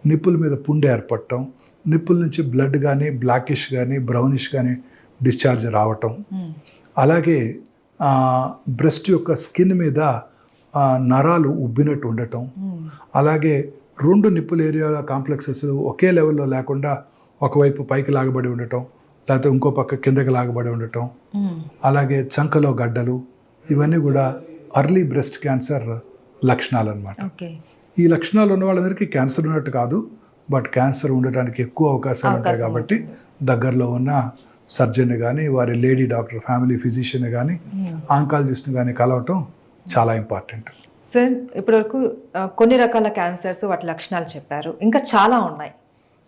నిప్పుల మీద పుండె ఏర్పడటం, నిప్పుల నుంచి బ్లడ్ కానీ బ్లాకిష్ కానీ బ్రౌనిష్ కానీ డిశ్చార్జ్ రావటం. అలాగే బ్రెస్ట్ యొక్క స్కిన్ మీద నరాలు ఉబ్బినట్టు ఉండటం. అలాగే రెండు నిప్పుల ఏరియాల కాంప్లెక్సెస్ ఒకే లెవెల్లో లేకుండా ఒకవైపు పైకి లాగబడి ఉండటం, లేకపోతే ఇంకో పక్క కిందకి లాగబడి ఉండటం. అలాగే చంకలో గడ్డలు, ఇవన్నీ కూడా అర్లీ బ్రెస్ట్ క్యాన్సర్ లక్షణాలు అన్నమాట. ఈ లక్షణాలు ఉన్న వాళ్ళందరికీ క్యాన్సర్ ఉన్నట్టు కాదు, బట్ క్యాన్సర్ ఉండటానికి ఎక్కువ అవకాశాలు ఉంటాయి కాబట్టి దగ్గరలో ఉన్న సర్జన్ కానీ, వారి లేడీ డాక్టర్, ఫ్యామిలీ ఫిజిషియన్ కానీ, ఆంకాలజిస్ట్ని కానీ కలవటం చాలా ఇంపార్టెంట్.
సార్, ఇప్పటివరకు కొన్ని రకాల క్యాన్సర్స్ వాటి లక్షణాలు చెప్పారు, ఇంకా చాలా ఉన్నాయి.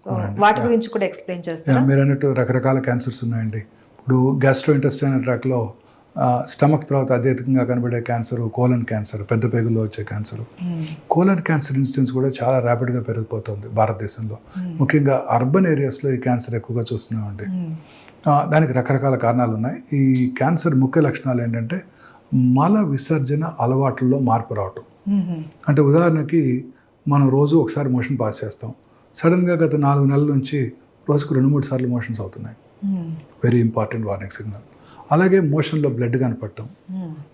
సో వాటి గురించి కూడా ఎక్స్ప్లెయిన్ చేస్తారా?
మీరు అన్నట్టు రకరకాల క్యాన్సర్స్ ఉన్నాయండి. ఇప్పుడు గ్యాస్ట్రోఇంటెస్టైనల్ ట్రాక్లో స్టమక్ తర్వాత అత్యధికంగా కనబడే క్యాన్సర్ కోలన్ క్యాన్సర్, పెద్ద పేగుల్లో వచ్చే క్యాన్సర్. కోలన్ క్యాన్సర్ ఇన్సిడెన్స్ కూడా చాలా ర్యాపిడ్గా పెరిగిపోతుంది భారతదేశంలో. ముఖ్యంగా అర్బన్ ఏరియాస్లో ఈ క్యాన్సర్ ఎక్కువగా చూస్తున్నామండి. దానికి రకరకాల కారణాలు ఉన్నాయి. ఈ క్యాన్సర్ ముఖ్య లక్షణాలు ఏంటంటే మల విసర్జన అలవాట్లలో మార్పు రావటం. అంటే ఉదాహరణకి మనం రోజు ఒకసారి మోషన్ పాస్ చేస్తాం, సడన్గా గత 4 నెలల నుంచి రోజుకు 2-3 సార్లు మోషన్స్ అవుతున్నాయి. Very important warning signal. అలాగే మోషన్లో బ్లడ్ కనపడటం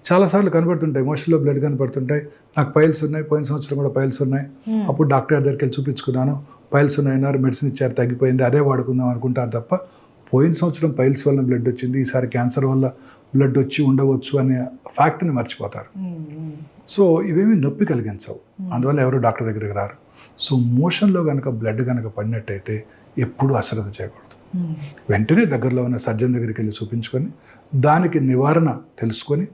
చాలాసార్లు కనపడుతుంటాయి. మోషన్లో బ్లడ్ కనపడుతుంటాయి. నాకు పైల్స్ ఉన్నాయి, పోయిన సంవత్సరం కూడా పైల్స్ ఉన్నాయి, అప్పుడు డాక్టర్ దగ్గరికి వెళ్ళి చూపించుకున్నాను, పైల్స్ ఉన్నాయన్నారు, మెడిసిన్ ఇచ్చారు, తగ్గిపోయింది, అదే వాడుకుందాం అనుకుంటారు తప్ప పోయిన సంవత్సరం పైల్స్ వల్ల బ్లడ్ వచ్చింది, ఈసారి క్యాన్సర్ వల్ల బ్లడ్ వచ్చి ఉండవచ్చు అనే ఫ్యాక్ట్ని మర్చిపోతారు. సో ఇవేమీ నొప్పి కలిగించవు, అందువల్ల ఎవరు డాక్టర్ దగ్గరికి రారు. సో మోషన్లో కనుక బ్లడ్ కనుక పడినట్టయితే ఎప్పుడూ అశ్రద్ధ చేయకూడదు. వెంటనే దగ్గరలో ఉన్న సర్జన్ దగ్గరికి వెళ్ళి చూపించుకొని దానికి నివారణ తెలుసుకొని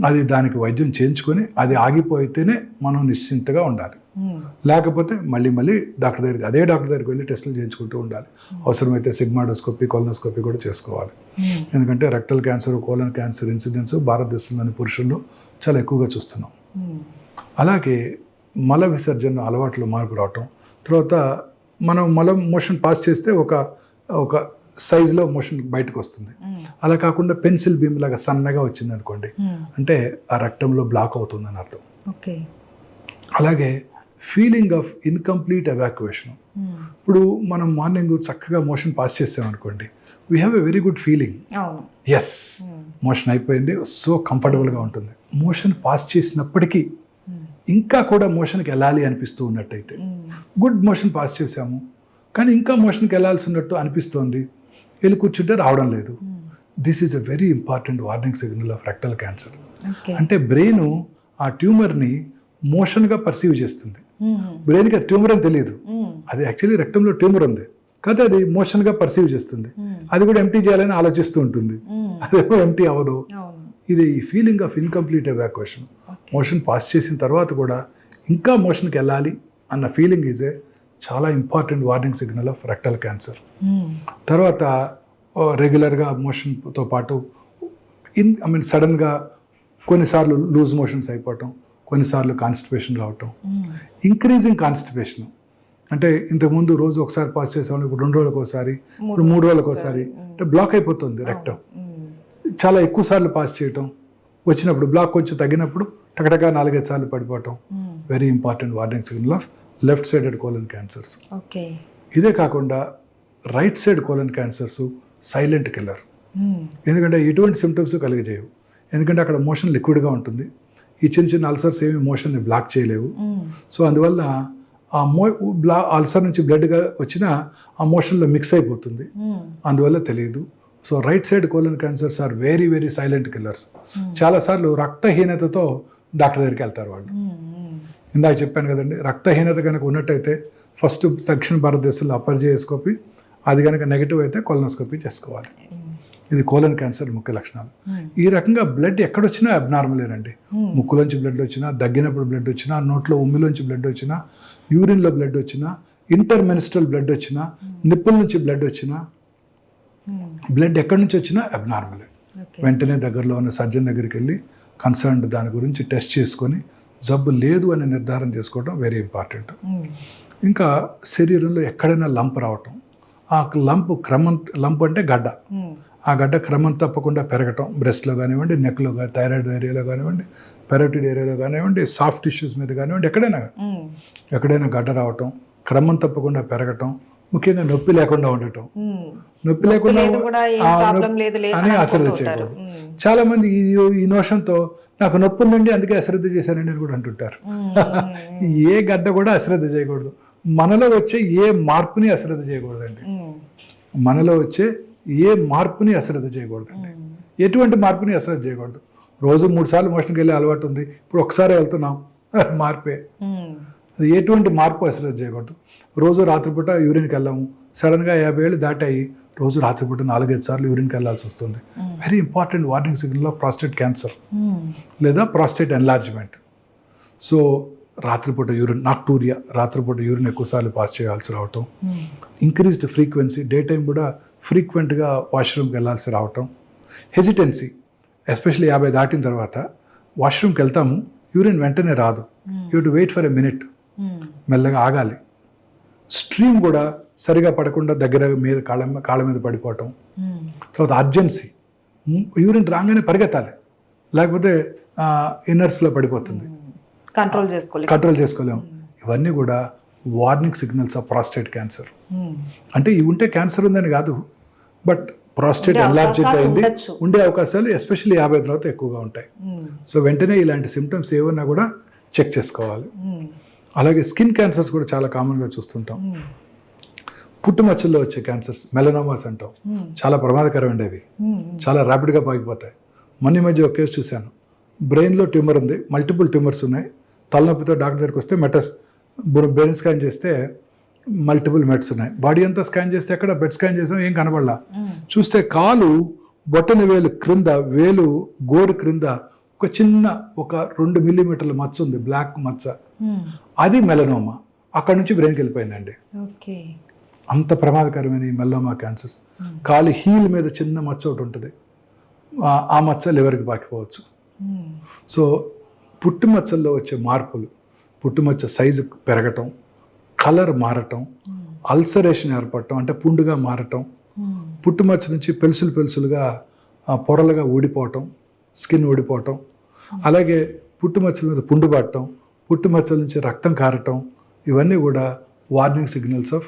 అది దానికి వైద్యం చేయించుకొని అది ఆగిపోయితేనే మనం నిశ్చింతగా ఉండాలి. లేకపోతే మళ్ళీ డాక్టర్ దగ్గరికి, అదే డాక్టర్ దగ్గరికి వెళ్ళి టెస్టులు చేయించుకుంటూ ఉండాలి. అవసరమైతే సిగ్మాడోస్కోపీ, కొలనోస్కోపీ కూడా చేసుకోవాలి. ఎందుకంటే rectal cancer, colon cancer incidence భారతదేశంలోని పురుషుల్లో చాలా ఎక్కువగా చూస్తున్నాం. అలాగే మల విసర్జన అలవాట్లు మార్పు రావటం, తర్వాత మనం మోషన్ పాస్ చేస్తే ఒక సైజులో మోషన్ బయటకు వస్తుంది. అలా కాకుండా పెన్సిల్ బీమ్ లాగా సన్నగా వచ్చింది అనుకోండి, అంటే ఆ రక్తంలో బ్లాక్ అవుతుందని అర్థం. అలాగే ఫీలింగ్ ఆఫ్ ఇన్కంప్లీట్ ఎవాక్యుయేషన్. ఇప్పుడు మనం మార్నింగ్ చక్కగా మోషన్ పాస్ చేసామనుకోండి, we have a very good feeling, yes motion అయిపోయింది, సో కంఫర్టబుల్గా ఉంటుంది. మోషన్ పాస్ చేసినప్పటికీ ఇంకా కూడా మోషన్కి వెళ్ళాలి అనిపిస్తూ ఉన్నట్టయితే, గుడ్ మోషన్ పాస్ చేసాము కానీ ఇంకా మోషన్కి వెళ్ళాల్సి ఉన్నట్టు అనిపిస్తోంది, వెళ్ళి కూర్చుంటే రావడం లేదు, this is a very important warning signal of rectal cancer. అంటే బ్రెయిన్ ఆ ట్యూమర్ని మోషన్గా పర్సీవ్ చేస్తుంది. బ్రెయిన్కి ఆ ట్యూమర్ అని తెలియదు, అది యాక్చువల్లీ రెక్టంలో ట్యూమర్ ఉంది కదా, అది మోషన్గా పర్సీవ్ చేస్తుంది. అది కూడా ఎంటీ చేయాలని ఆలోచిస్తూ ఉంటుంది, అదేమో ఎంటీ అవ్వదు. ఇది feeling of incomplete evacuation. Motion pass చేసిన తర్వాత కూడా ఇంకా మోషన్కి వెళ్ళాలి అన్న ఫీలింగ్ ఈజ్ ఏ చాలా important warning signal of rectal cancer. తర్వాత రెగ్యులర్గా మోషన్తో పాటు సడన్గా కొన్నిసార్లు లూజ్ మోషన్స్ అయిపోవటం, కొన్నిసార్లు కాన్స్టిపేషన్ రావటం. ఇంక్రీజింగ్ కాన్స్టిపేషన్ అంటే ఇంతకుముందు రోజు ఒకసారి పాస్ చేసేవాళ్ళు ఇప్పుడు 2 రోజులకు ఒకసారి, ఇప్పుడు 3 రోజులకు ఒకసారి, అంటే బ్లాక్ అయిపోతుంది రెక్టం. చాలా ఎక్కువ సార్లు పాస్ చేయటం, వచ్చినప్పుడు బ్లాక్ కొంచెం తగ్గినప్పుడు టకటగా 4-5 సార్లు పడిపోవటం. Very important warning signal of left sided colon cancers. ఇదే కాకుండా right side colon cancers silent killer. ఎందుకంటే ఎటువంటి సిమ్టమ్స్ కలిగజేయవు, ఎందుకంటే అక్కడ మోషన్ లిక్విడ్గా ఉంటుంది. ఈ చిన్న అల్సర్స్ ఏమి మోషన్ని బ్లాక్ చేయలేవు. సో అందువల్ల ఆ అల్సర్ నుంచి బ్లడ్గా వచ్చిన ఆ మోషన్లో మిక్స్ అయిపోతుంది, అందువల్ల తెలియదు. So right side colon cancers are very very silent killers. చాలాసార్లు రక్తహీనతతో డాక్టర్ దగ్గరికి వెళ్తారు వాళ్ళు. ఇందాక చెప్పాను కదండి, రక్తహీనత కనుక ఉన్నట్టయితే ఫస్ట్ దక్షిణ భారతదేశంలో అపర్జయోస్కోపీ, అది కనుక నెగిటివ్ అయితే కొలనోస్కోపీ చేసుకోవాలి. ఇది కోలన్ క్యాన్సర్ ముఖ్య లక్షణాలు. ఈ రకంగా బ్లడ్ ఎక్కడొచ్చినా అబ్నార్మలేనండి. ముక్కులోంచి బ్లడ్ వచ్చినా, దగ్గినప్పుడు బ్లడ్ వచ్చినా, నోట్లో ఉమ్మిలోంచి బ్లడ్ వచ్చినా, యూరిన్లో బ్లడ్ వచ్చినా, ఇంటర్మెనిస్ట్రల్ బ్లడ్ వచ్చినా, నిప్పుల నుంచి బ్లడ్ వచ్చినా, బ్లడ్ ఎక్కడి నుంచి వచ్చినా అబ్నార్మలే. వెంటనే దగ్గరలో ఉన్న సర్జన్ దగ్గరికి వెళ్ళి కన్సర్న్డ్ దాని గురించి టెస్ట్ చేసుకొని జబ్బు లేదు అని నిర్ధారణ చేసుకోవడం వెరీ ఇంపార్టెంట్. ఇంకా శరీరంలో ఎక్కడైనా లంప్ రావటం, ఆ లంప్ అంటే గడ్డ, ఆ గడ్డ క్రమం తప్పకుండా పెరగటం, బ్రెస్ట్లో కానివ్వండి, నెక్లో కానీ, థైరాయిడ్ ఏరియాలో కానివ్వండి, పెరోటిడ్ ఏరియాలో కానివ్వండి, సాఫ్ట్ టిష్యూస్ మీద కానివ్వండి, ఎక్కడైనా గడ్డ రావటం, క్రమం తప్పకుండా పెరగటం, ముఖ్యంగా నొప్పి లేకుండా ఉండటం. నొప్పి లేకుండా అని అశ్రద్ధ చేయకూడదు. చాలా మంది ఈ నోషంతో నాకు నొప్పి ఉందండి అందుకే అశ్రద్ధ చేశానండి అని కూడా అంటుంటారు. ఏ గడ్డ కూడా అశ్రద్ధ చేయకూడదు. మనలో వచ్చే ఏ మార్పుని అశ్రద్ధ చేయకూడదండి. మనలో వచ్చే ఏ మార్పుని అశ్రద్ధ చేయకూడదండి. ఎటువంటి మార్పుని అశ్రద్ధ చేయకూడదు. రోజు 3 సార్లు మోషన్కి వెళ్ళే అలవాటు ఉంది, ఇప్పుడు ఒకసారి వెళ్తున్నాం, మార్పే. అది ఎటువంటి మార్పు అశ్రద్ధ చేయకూడదు. రోజు రాత్రిపూట యూరిన్కి వెళ్ళాము, సడన్గా 50 ఏళ్ళు దాటాయి, రోజు రాత్రిపూట 4-5 సార్లు యూరిన్కి వెళ్ళాల్సి వస్తుంది. Very important warning signal of prostate cancer లేదా ప్రాస్టేట్ ఎన్లార్జ్మెంట్. సో రాత్రిపూట యూరిన్, నాక్టూరియా, రాత్రిపూట యూరిన్ ఎక్కువసార్లు పాస్ చేయాల్సి రావటం, ఇంక్రీజ్డ్ ఫ్రీక్వెన్సీ, డే టైం కూడా ఫ్రీక్వెంట్గా వాష్రూమ్కి వెళ్ళాల్సి రావటం, హెసిటెన్సీ, ఎస్పెషల్లీ 50 దాటిన తర్వాత వాష్రూమ్కి వెళ్తాము, యూరిన్ వెంటనే రాదు, you to wait for a minute, మెల్లగా ఆగాలి. స్ట్రీమ్ కూడా సరిగా పడకుండా దగ్గర మీద కాళ్ళ మీద పడిపోవటం. తర్వాత అర్జెన్సీ, యూరిన్ రాగానే పరిగెత్తాలి, లేకపోతే ఇన్నర్స్లో పడిపోతుంది, కంట్రోల్ చేసుకోలేము. ఇవన్నీ కూడా warning signals of prostate cancer. అంటే ఇవి ఉంటే క్యాన్సర్ ఉందని కాదు, బట్ ప్రాస్టేట్ ఎన్లార్జ్డ్ అయింది, ఉండే అవకాశాలు ఎస్పెషల్లీ 50 తర్వాత ఎక్కువగా ఉంటాయి. సో వెంటనే ఇలాంటి సిమ్టమ్స్ ఏమన్నా కూడా చెక్ చేసుకోవాలి. అలాగే స్కిన్ క్యాన్సర్స్ కూడా చాలా కామన్గా చూస్తుంటాం. పుట్టుమచ్చల్లో వచ్చే క్యాన్సర్స్, మెలనోమాస్ అంటాం, చాలా ప్రమాదకరమైనవి, అవి చాలా ర్యాపిడ్గా పాకిపోతాయి. మొన్న మధ్య ఒక కేసు చూశాను, బ్రెయిన్లో ట్యూమర్ ఉంది, మల్టిపుల్ ట్యూమర్స్ ఉన్నాయి, తలనొప్పితో డాక్టర్ దగ్గరికి వస్తే బ్రెయిన్ స్కాన్ చేస్తే మల్టిపుల్ మెట్స్ ఉన్నాయి. బాడీ అంతా స్కాన్ చేస్తే ఎక్కడ బెడ్ స్కాన్ చేసినా ఏం కనబడలా. చూస్తే కాలు బొట్టన వేలు క్రింద, వేలు గోరు క్రింద ఒక 2 మిల్లీమీటర్ల మచ్చ ఉంది, బ్లాక్ మచ్చ, అది మెలనోమా. అక్కడ నుంచి బ్రెయిన్కి వెళ్ళిపోయిందండి. అంత ప్రమాదకరమైన ఈ మెలనోమా క్యాన్సర్స్. కాలు హీల్ మీద చిన్న మచ్చ ఒకటి ఉంటుంది, ఆ మచ్చ లివర్కి పాకిపోవచ్చు. సో పుట్టుమచ్చల్లో వచ్చే మార్పులు, పుట్టుమచ్చ సైజు పెరగటం, కలర్ మారటం, అల్సరేషన్ ఏర్పడటం అంటే పుండుగా మారటం, పుట్టుమచ్చ నుంచి పెలుసులుగా పొరలుగా ఊడిపోవటం, స్కిన్ ఊడిపోవటం, అలాగే పుట్టుమచ్చల మీద పుండు పడటం, పుట్టుమచ్చల నుంచి రక్తం కారటం, ఇవన్నీ కూడా వార్నింగ్ సిగ్నల్స్ ఆఫ్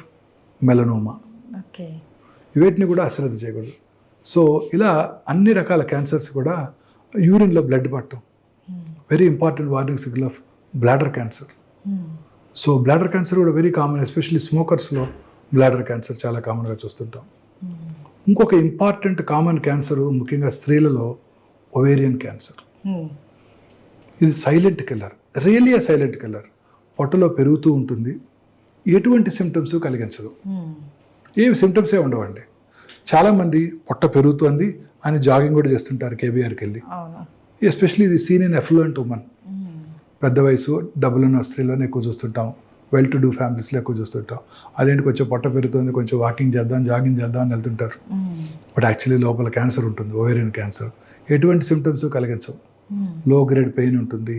మెలనోమా. వీటిని కూడా అశ్రద్ధ చేయకూడదు. సో ఇలా అన్ని రకాల క్యాన్సర్స్ కూడా యూరిన్లో బ్లడ్ పట్టడం very important warning signal of bladder cancer. So bladder cancer కూడా వెరీ కామన్, ఎస్పెషల్లీ స్మోకర్స్లో బ్లాడర్ క్యాన్సర్ చాలా కామన్గా చూస్తుంటాం. ఇంకొక ఇంపార్టెంట్ కామన్ క్యాన్సర్ ముఖ్యంగా స్త్రీలలో ఒవేరియన్ క్యాన్సర్. ఇది silent killer, really silent killer. పొట్టలో పెరుగుతూ ఉంటుంది, ఎటువంటి సిమ్టమ్స్ కలిగించదు, ఏమి సిమ్టమ్సే ఉండవండి. చాలామంది పొట్ట పెరుగుతుంది అని జాగింగ్ కూడా చేస్తుంటారు కేబీఆర్కి వెళ్ళి. ఎస్పెషల్లీ ఇది సీన్ ఇన్ ఎఫ్లూయెంట్ ఉమెన్, పెద్ద వయసు డబ్బులున్న స్త్రీలను ఎక్కువ చూస్తుంటాం, వెల్ టు డూ ఫ్యామిలీస్లో ఎక్కువ చూస్తుంటాం. అదేంటి కొంచెం పొట్ట పెరుగుతుంది, కొంచెం వాకింగ్ చేద్దాం, జాగింగ్ చేద్దాం అని వెళ్తుంటారు. బట్ యాక్చువల్లీ లోపల క్యాన్సర్ ఉంటుంది, ఓవేరియన్ క్యాన్సర్. ఎటువంటి సిమ్టమ్స్ కలిగించవు, లో గ్రేడ్ పెయిన్ ఉంటుంది,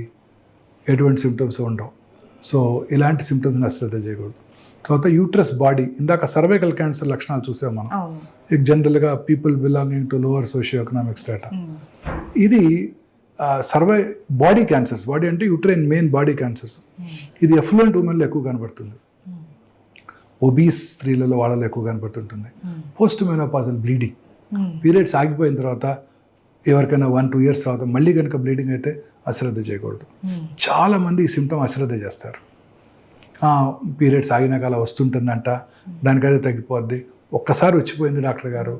ఎటువంటి సిమ్టమ్స్ ఉండవు. సో ఇలాంటి సిమ్టమ్స్ని అశ్రద్ధ చేయకూడదు. తర్వాత యూట్రస్ బాడీ, ఇందాక సర్వైకల్ క్యాన్సర్ లక్షణాలు చూసాం మనం. జనరల్గా people belonging to lower socio economic strata. ఇది బాడీ క్యాన్సర్స్, బాడీ అంటే యూట్రైన్ మెయిన్ బాడీ క్యాన్సర్స్. ఇది ఎఫ్లూయెంట్ ఉమెన్లో ఎక్కువ కనబడుతుంది, ఒబీస్ స్త్రీలలో వాళ్ళలో ఎక్కువ కనబడుతుంటుంది. పోస్ట్ మెనోపాజల్ బ్లీడింగ్, పీరియడ్స్ ఆగిపోయిన తర్వాత ఎవరికైనా 1-2 years తర్వాత మళ్ళీ కనుక బ్లీడింగ్ అయితే అశ్రద్ధ చేయకూడదు. చాలామంది ఈ సిమ్టమ్ అశ్రద్ధ చేస్తారు. పీరియడ్స్ ఆగినాక అలా వస్తుంటుందంట, దానికైతే తగ్గిపోద్ది, ఒక్కసారి వచ్చిపోయింది డాక్టర్ గారు,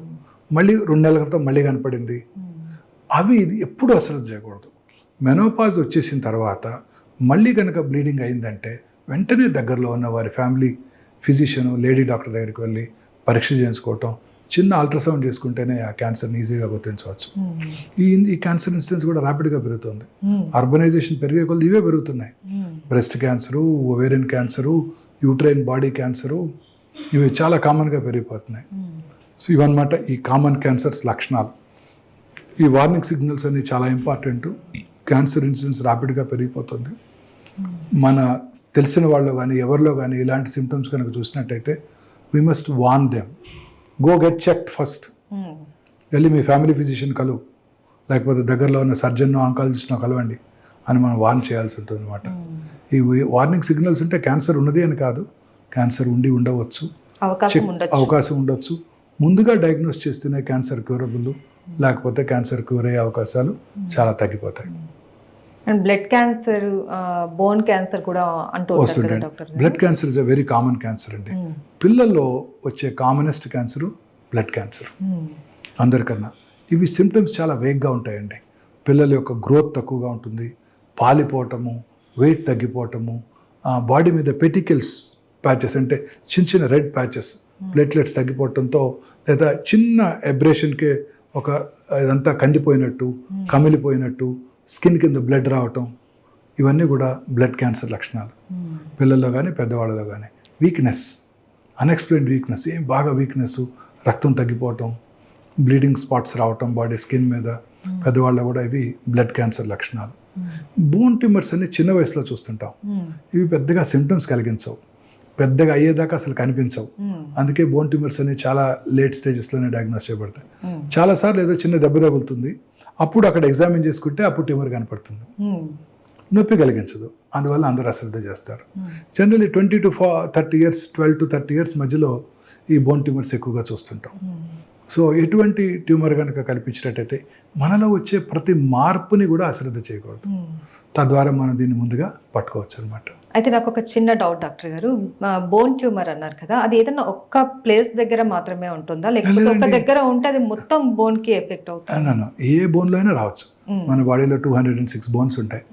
మళ్ళీ 2 నెలల క్రితం మళ్ళీ కనపడింది. అవి ఇది ఎప్పుడు అశ్రద్ధ చేయకూడదు. మెనోపాజ్ వచ్చేసిన తర్వాత మళ్ళీ కనుక బ్లీడింగ్ అయిందంటే వెంటనే దగ్గరలో ఉన్న వారి ఫ్యామిలీ ఫిజిషియన్ లేడీ డాక్టర్ దగ్గరికి వెళ్ళి పరీక్ష చేయించుకోవటం, చిన్న అల్ట్రాసౌండ్ చేసుకుంటేనే ఆ క్యాన్సర్ని ఈజీగా గుర్తించవచ్చు. ఈ క్యాన్సర్ ఇన్సిడెన్స్ కూడా ర్యాపిడ్గా పెరుగుతుంది. అర్బనైజేషన్ పెరిగే కొద్ది ఇవే పెరుగుతున్నాయి. Breast cancer, ovarian cancer, uterine body cancer, ఇవి చాలా కామన్గా పెరిగిపోతున్నాయి. సో ఇవన్నమాట ఈ కామన్ క్యాన్సర్స్ లక్షణాలు. ఈ వార్నింగ్ సిగ్నల్స్ అన్ని చాలా ఇంపార్టెంట్. క్యాన్సర్ ఇన్సిడెన్స్ ర్యాపిడ్గా పెరిగిపోతుంది. మన తెలిసిన వాళ్ళు కానీ ఎవరిలో కానీ ఇలాంటి సిమ్టమ్స్ కనుక చూసినట్టయితే we must warn them, go get checked first. వెళ్ళి మీ ఫ్యామిలీ ఫిజిషియన్ కలువు, లేకపోతే దగ్గరలో ఉన్న సర్జన్ ఆంకాలజిస్ట్ను కలవండి అని మనం వార్న్ చేయాల్సి ఉంటుంది అనమాట. ఈ వార్నింగ్ సిగ్నల్స్ అంటే క్యాన్సర్ ఉన్నది అని కాదు, క్యాన్సర్ ఉండవచ్చు, అవకాశం ఉండొచ్చు. ముందుగా డయాగ్నోస్ చేస్తేనే క్యాన్సర్ క్యూరబుల్, లేకపోతే క్యాన్సర్ క్యూర్ అయ్యే అవకాశాలు చాలా తగ్గిపోతాయి.
And blood cancer, bone cancer కూడా అంటూ
వస్తుంటాయి. Blood cancer is a very common cancer అండి. పిల్లల్లో వచ్చే కామనెస్ట్ క్యాన్సర్ బ్లడ్ క్యాన్సర్ అందరికన్నా. ఇవి సిమ్టమ్స్ చాలా వేగ్గా ఉంటాయండి. పిల్లల యొక్క గ్రోత్ తక్కువగా ఉంటుంది, పాలిపోవటము, వెయిట్ తగ్గిపోవటము, బాడీ మీద పెటికల్స్ ప్యాచెస్ అంటే చిన్న చిన్న రెడ్ ప్యాచెస్, ప్లేట్లెట్స్ తగ్గిపోవటంతో, లేదా చిన్న ఎబ్రేషన్కే ఒక ఇదంతా కందిపోయినట్టు, కమిలిపోయినట్టు, స్కిన్ కింద బ్లడ్ రావటం, ఇవన్నీ కూడా బ్లడ్ క్యాన్సర్ లక్షణాలు. పిల్లల్లో కానీ పెద్దవాళ్ళలో కానీ. వీక్నెస్, అన్ఎక్స్ప్లెయిన్డ్ వీక్నెస్, ఏం బాగా వీక్నెస్, రక్తం తగ్గిపోవటం, బ్లీడింగ్ స్పాట్స్ రావటం బాడీ స్కిన్ మీద, పెద్దవాళ్ళలో కూడా ఇవి బ్లడ్ క్యాన్సర్ లక్షణాలు. బోన్ ట్యూమర్స్ అన్ని చిన్న వయసులో చూస్తుంటాం. ఇవి పెద్దగా సిమ్టమ్స్ కలిగించవు, పెద్దగా అయ్యేదాకా అసలు కనిపించవు. అందుకే బోన్ ట్యూమర్స్ అనేవి చాలా లేట్ స్టేజెస్లోనే డయాగ్నోస్ చేయబడతాయి. చాలాసార్లు ఏదో చిన్న దెబ్బ తగులుతుంది, అప్పుడు అక్కడ ఎగ్జామిన్ చేసుకుంటే అప్పుడు ట్యూమర్ కనపడుతుంది, నొప్పి కలిగించదు. అందువల్ల అందరూ అశ్రద్ధ చేస్తారు. Generally 20 to 30 years, 12 to 30 years మధ్యలో ఈ బోన్ ట్యూమర్స్ ఎక్కువగా చూస్తుంటాం. సో ఎటువంటి ట్యూమర్ కనుక కల్పించినట్టయితే మనలో వచ్చే ప్రతి మార్పుని కూడా అశ్రద్ధ చేయకూడదు. తద్వారా మనం దీన్ని ముందుగా పట్టుకోవచ్చు అనమాట.
అయితే నాకు ఒక చిన్న డౌట్ డాక్టర్ గారు, బోన్ ట్యూమర్ అన్నారు కదా, అది ఏదైనా ఒక్క ప్లేస్ దగ్గర మాత్రమే ఉంటుందా, లేకపోతే ఒక దగ్గర ఉంటే అది మొత్తం బోన్ కి ఎఫెక్ట్ అవుతుంది?
ఏ బోన్లో అయినా రావచ్చు. మన బాడీలో 206 బోన్స్ ఉంటాయి.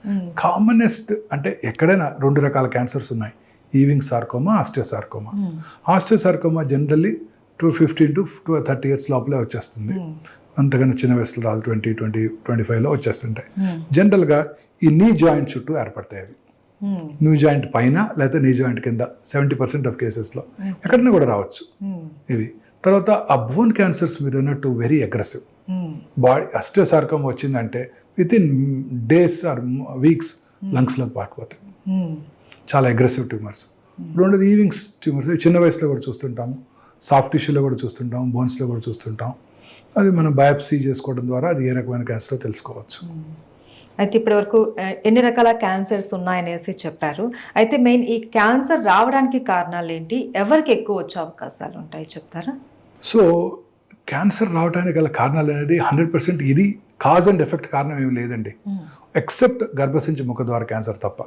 కామనెస్ట్ అంటే ఎక్కడైనా 2 రకాల క్యాన్సర్స్ ఉన్నాయి, Ewing sarcoma, osteosarcoma. Osteosarcoma generally 15 to 30 years లోపలే వచ్చేస్తుంది, అంతకన్నా చిన్న వయసులో రాదు, 20-25లో వచ్చేస్తుంటాయి. జనరల్గా ఈ నీ జాయింట్ చుట్టూ ఏర్పడతాయి అవి. నీ జాయింట్ పైన లేదా నీ జాయింట్ కింద 70% ఆఫ్ కేసెస్లో ఎక్కడైనా కూడా రావచ్చు ఇవి. తర్వాత ఆ బోన్ క్యాన్సర్స్ మీరు అన్నట్టు వెరీ అగ్రెసివ్. బాడీ ఆస్టియోసార్కోమా వచ్చిందంటే within days or weeks లంగ్స్లోకి పాకిపోతాయి. చాలా అగ్రెసివ్ ట్యూమర్స్. రెండోది ఈవింగ్స్ ట్యూమర్స్, చిన్న వయసులో కూడా చూస్తుంటాము, సాఫ్ట్ టిష్యూలో కూడా చూస్తుంటాం, బోన్స్లో కూడా చూస్తుంటాం. అది మనం బయాప్సీ చేసుకోవడం ద్వారా అది ఏ రకమైన క్యాన్సరో తెలుసుకోవచ్చు.
అయితే ఇప్పటి వరకు ఎన్ని రకాల క్యాన్సర్స్ ఉన్నాయనేసి చెప్పారు. అయితే మెయిన్ ఈ క్యాన్సర్ రావడానికి కారణాలు ఏంటి, ఎవరికి ఎక్కువ వచ్చే అవకాశాలు ఉంటాయి చెప్తారా?
సో క్యాన్సర్ రావడానికి గల కారణాలు అనేది 100% ఇది కాజ్ అండ్ ఎఫెక్ట్ కారణం ఏమి లేదండి, ఎక్సెప్ట్ గర్భసంచి ముఖద్వార క్యాన్సర్ తప్ప.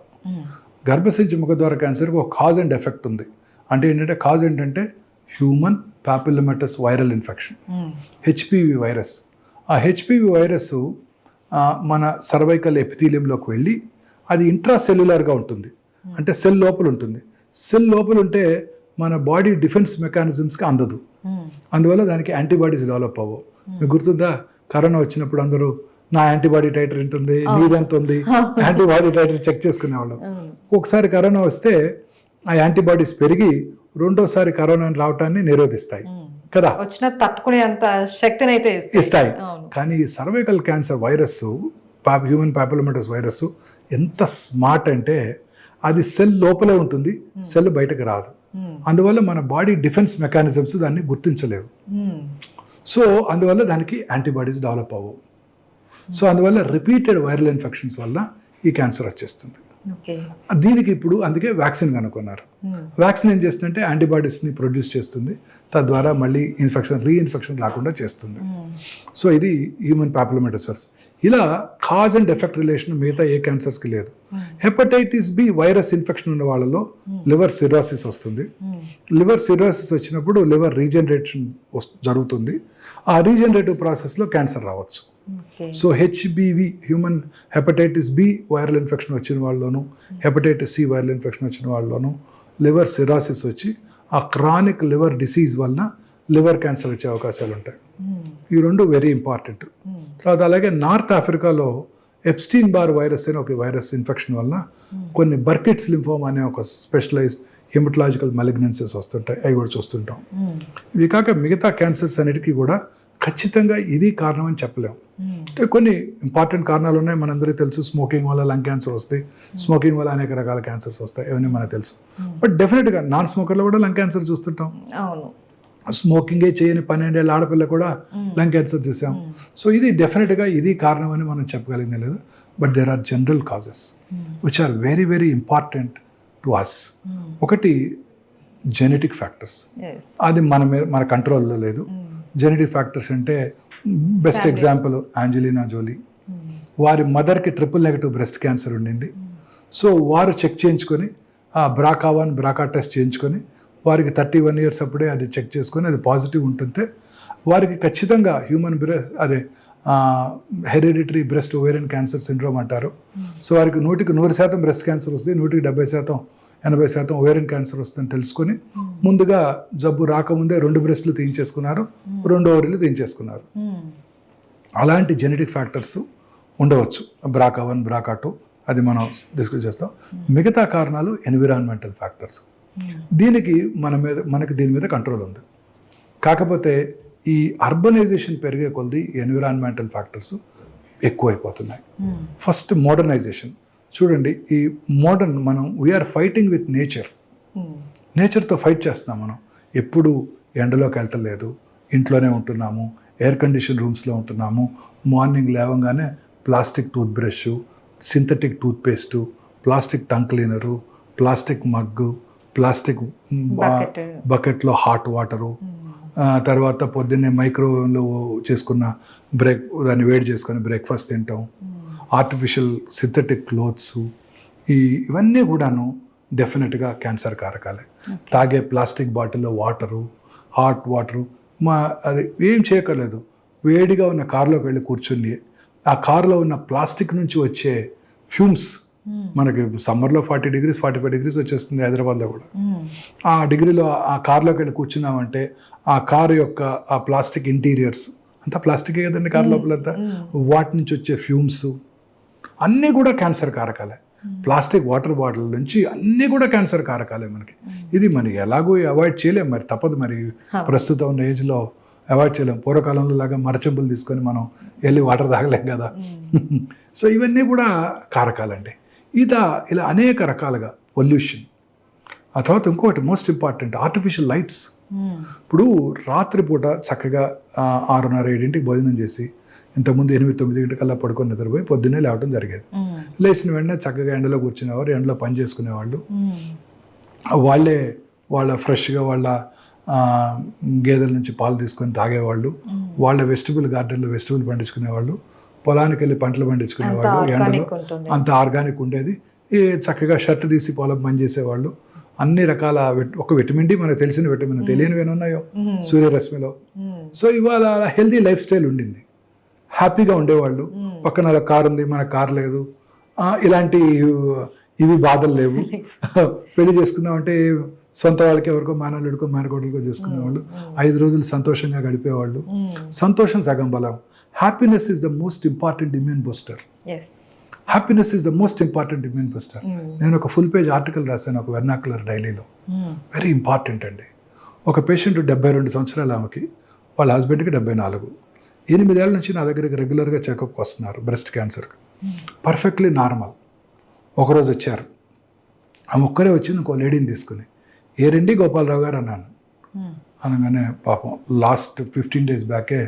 గర్భసంచి ముఖద్వార క్యాన్సర్కి ఒక కాజ్ అండ్ ఎఫెక్ట్ ఉంది. అంటే ఏంటంటే కాజ్ ఏంటంటే human papillomatous viral infection, HPV virus. ఆ హెచ్పివి వైరస్ మన సర్వైకల్ ఎపిథీలియంలోకి వెళ్ళి అది ఇంట్రాసెల్యులర్గా ఉంటుంది, అంటే సెల్ లోపల ఉంటుంది. సెల్ లోపల ఉంటే మన బాడీ డిఫెన్స్ మెకానిజమ్స్కి అందదు, అందువల్ల దానికి యాంటీబాడీస్ డెవలప్ అవ్వవు. మీకు గుర్తుందా, కరోనా వచ్చినప్పుడు అందరూ నా యాంటీబాడీ టైటర్ ఎంత ఉంది, నీదెంత ఉంది, యాంటీబాడీ టైటర్ చెక్ చేసుకునేవాళ్ళం. ఒకసారి కరోనా వస్తే ఆ యాంటీబాడీస్ పెరిగి రెండోసారి కరోనా రావటాన్ని నిరోధిస్తాయి కదా,
వచ్చిన తట్టుకునే అంత శక్తిని అయితే
ఇస్తాయి. కానీ ఈ cervical cancer virus, human papillomatous virus ఎంత స్మార్ట్ అంటే అది సెల్ లోపలే ఉంటుంది, సెల్ బయటకు రాదు. అందువల్ల మన బాడీ డిఫెన్స్ మెకానిజమ్స్ దాన్ని గుర్తించలేవు. సో అందువల్ల దానికి యాంటీబాడీస్ డెవలప్ అవ్వవు. సో అందువల్ల రిపీటెడ్ వైరల్ ఇన్ఫెక్షన్స్ వల్ల ఈ క్యాన్సర్ వచ్చేస్తుంది. దీనికి ఇప్పుడు అందుకే వ్యాక్సిన్ కనుక్కున్నారు. వ్యాక్సిన్ ఏం చేస్తుందంటే యాంటీబాడీస్ని ప్రొడ్యూస్ చేస్తుంది, తద్వారా మళ్ళీ రీఇన్ఫెక్షన్ రాకుండా చేస్తుంది. సో ఇది హ్యూమన్ పాపిలోమాటస్ వైరస్. ఇలా కాజ్ అండ్ ఎఫెక్ట్ రిలేషన్ మిగతా ఏ క్యాన్సర్స్కి లేదు. హెపటైటిస్ బి వైరస్ ఇన్ఫెక్షన్ ఉన్న వాళ్ళలో లివర్ సిరోసిస్ వస్తుంది. లివర్ సిరోసిస్ వచ్చినప్పుడు లివర్ రీజనరేషన్ జరుగుతుంది. ఆ రీజనరేటివ్ ప్రాసెస్లో క్యాన్సర్ రావచ్చు. So HBV human hepatitis B viral infection వచ్చిన వాళ్ళలోను, హెపటైటిస్ సి వైరల్ ఇన్ఫెక్షన్ వచ్చిన వాళ్ళలోను లివర్ సిరాసిస్ వచ్చి ఆ క్రానిక్ లివర్ డిసీజ్ వలన లివర్ క్యాన్సర్ వచ్చే అవకాశాలు ఉంటాయి. ఈ రెండు వెరీ ఇంపార్టెంట్. తర్వాత అలాగే నార్త్ ఆఫ్రికాలో ఎప్స్టీన్ బార్ వైరస్ అనే ఒక వైరస్ ఇన్ఫెక్షన్ వలన కొన్ని బర్కిట్స్ లింఫోమా అనే ఒక స్పెషలైజ్డ్ హెమటలాజికల్ మలిగ్నెన్సీస్ వస్తుంటాయి, అవి కూడా చూస్తుంటాం. ఇవి కాక మిగతా క్యాన్సర్స్ అన్నిటికీ కూడా ఖచ్చితంగా ఇది కారణం అని చెప్పలేము. అంటే కొన్ని ఇంపార్టెంట్ కారణాలు ఉన్నాయి, మనందరికీ తెలుసు. స్మోకింగ్ వల్ల లంగ్ క్యాన్సర్ వస్తాయి, స్మోకింగ్ వల్ల అనేక రకాల క్యాన్సర్స్ వస్తాయి, ఇవన్నీ మనకు తెలుసు. బట్ డెఫినెట్గా నాన్ స్మోకర్లో కూడా లంగ్ క్యాన్సర్ చూస్తుంటాం.
అవును,
స్మోకింగే చేయని 12 ఏళ్ళ ఆడపిల్ల కూడా లంగ్ క్యాన్సర్ చూసాం. సో ఇది డెఫినెట్గా ఇది కారణం అని మనం చెప్పగలిగిందే లేదు. But there are general causes which are very very important to us. ఒకటి జెనెటిక్ ఫ్యాక్టర్స్, అది మన కంట్రోల్లో లేదు. జెనెటిక్ ఫ్యాక్టర్స్ అంటే బెస్ట్ ఎగ్జాంపుల్ ఆంజెలినా జోలీ. వారి మదర్కి ట్రిపుల్-నెగటివ్ బ్రెస్ట్ క్యాన్సర్ ఉండింది. సో వారు చెక్ చేయించుకొని ఆ BRCA1 BRCA టెస్ట్ చేయించుకొని వారికి 31 years అప్పుడే అది చెక్ చేసుకొని అది పాజిటివ్ ఉంటుంటే వారికి ఖచ్చితంగా human hereditary breast ovarian cancer syndrome అంటారు. సో వారికి 100% బ్రెస్ట్ క్యాన్సర్ వస్తుంది, 70% 80% ఓవేరియన్ క్యాన్సర్ వస్తుందని తెలుసుకొని ముందుగా జబ్బు రాకముందే 2 బ్రెస్ట్లు తీయించేసుకున్నారు, 2 ఓవరీలు తీయించేసుకున్నారు. అలాంటి జెనెటిక్ ఫ్యాక్టర్స్ ఉండవచ్చు, BRCA1 BRCA2, అది మనం డిస్కస్ చేస్తాం. మిగతా కారణాలు ఎన్విరాన్మెంటల్ ఫ్యాక్టర్స్. దీనికి మనకి దీని మీద కంట్రోల్ ఉంది. కాకపోతే ఈ అర్బనైజేషన్ పెరిగే కొద్ది ఎన్విరాన్మెంటల్ ఫ్యాక్టర్స్ ఎక్కువైపోతున్నాయి. ఫస్ట్ మోడర్నైజేషన్ చూడండి. ఈ మోడర్న్ మనం వీఆర్ ఫైటింగ్ విత్ నేచర్తో ఫైట్ చేస్తున్నాం. మనం ఎప్పుడు ఎండలోకి వెళ్ళలేదు, ఇంట్లోనే ఉంటున్నాము, ఎయిర్ కండిషన్ రూమ్స్లో ఉంటున్నాము. మార్నింగ్ లేవగానే plastic tooth brush, synthetic toothpaste, plastic tongue cleaner, plastic mug, plastic బకెట్లో హాట్ వాటరు, తర్వాత పొద్దున్నే మైక్రోవేవ్లో చేసుకున్న దాన్ని వేడి చేసుకొని బ్రేక్ఫాస్ట్ తింటాం. ఆర్టిఫిషియల్ సింథటిక్ క్లోత్స్, ఇవన్నీ కూడాను డెఫినెట్గా క్యాన్సర్ కారకాలే. తాగే ప్లాస్టిక్ బాటిల్లో వాటరు, హాట్ వాటరు, అది ఏం చేయక్కర్లేదు. వేడిగా ఉన్న కారులోకి వెళ్ళి కూర్చుని ఆ కారులో ఉన్న ప్లాస్టిక్ నుంచి వచ్చే ఫ్యూమ్స్, మనకి సమ్మర్లో 40 degrees 45 degrees వచ్చేస్తుంది హైదరాబాద్లో కూడా. ఆ డిగ్రీలో ఆ కార్లోకి వెళ్ళి కూర్చున్నామంటే ఆ కారు యొక్క ఆ ప్లాస్టిక్ ఇంటీరియర్స్ అంతా ప్లాస్టికే కదండి, కారు లోపలంతా, వాటి నుంచి వచ్చే ఫ్యూమ్స్ అన్నీ కూడా క్యాన్సర్ కారకాలే. ప్లాస్టిక్ వాటర్ బాటిల్ నుంచి అన్నీ కూడా క్యాన్సర్ కారకాలే మనకి. ఇది మనకి ఎలాగో అవాయిడ్ చేయలేం, మరి తప్పదు. మరి ప్రస్తుతం ఉన్న ఏజ్లో అవాయిడ్ చేయలేం. పూర్వకాలంలో లాగా మరచెంబులు తీసుకొని మనం వెళ్ళి వాటర్ తాగలేం కదా. సో ఇవన్నీ కూడా కారకాలండి. ఇలా అనేక రకాలుగా పొల్యూషన్. ఆ తర్వాత ఇంకొకటి మోస్ట్ ఇంపార్టెంట్, ఆర్టిఫిషియల్ లైట్స్. ఇప్పుడు రాత్రిపూట చక్కగా 6:30-7 భోజనం చేసి ఇంతకుముందు 8-9 కల్లా పడుకొని నిద్రపోయి పొద్దున్నే లేవడం జరిగేది. లేచిన వెంటనే చక్కగా ఎండలో కూర్చునేవారు, ఎండలో పని చేసుకునేవాళ్ళు. వాళ్ళ ఫ్రెష్గా వాళ్ళ గేదెల నుంచి పాలు తీసుకొని తాగేవాళ్ళు. వాళ్ళ వెజిటబుల్ గార్డెన్లో వెజిటబుల్ పండించుకునేవాళ్ళు. పొలానికి వెళ్ళి పంటలు పండించుకునేవాళ్ళు. ఎండలో అంత ఆర్గానిక్ ఉండేది. చక్కగా షర్ట్ తీసి పొలం పని చేసేవాళ్ళు. అన్ని రకాల ఒక విటమిన్ డి, మనకు తెలిసిన విటమిన్, తెలియనివి ఉన్నాయో సూర్యరశ్మిలో. సో ఇవాళ హెల్దీ లైఫ్ స్టైల్ ఉండింది, హ్యాపీగా ఉండేవాళ్ళు. పక్కన కారు ఉంది, మన కారు లేదు, ఇలాంటి ఇవి బాధలు లేవు. పెళ్లి చేసుకుందామంటే సొంత వాళ్ళకి ఎవరికో మేనల్లుడికో మేనకోడలకో చేసుకునేవాళ్ళు. 5 రోజులు సంతోషంగా గడిపేవాళ్ళు. సంతోషం సగం బలం. Happiness is the most important immune booster. Happiness is the most important immune booster. నేను ఒక ఫుల్ పేజ్ ఆర్టికల్ రాశాను ఒక వెర్నాకులర్ డైలీలో. వెరీ ఇంపార్టెంట్ అండి. ఒక పేషెంట్ 72 సంవత్సరాల ఆమెకి, వాళ్ళ హస్బెండ్కి 74. 8 ఏళ్ళ నుంచి నా దగ్గరికి రెగ్యులర్గా చెకప్కి వస్తున్నారు బ్రెస్ట్ క్యాన్సర్కి. Perfectly normal. ఒకరోజు వచ్చారు, ఆమె ఒక్కరే వచ్చింది ఇంకో లేడీని తీసుకుని. ఏరండి గోపాలరావు గారు అన్నాను. అనగానే పాపం లాస్ట్ 15 days బ్యాకే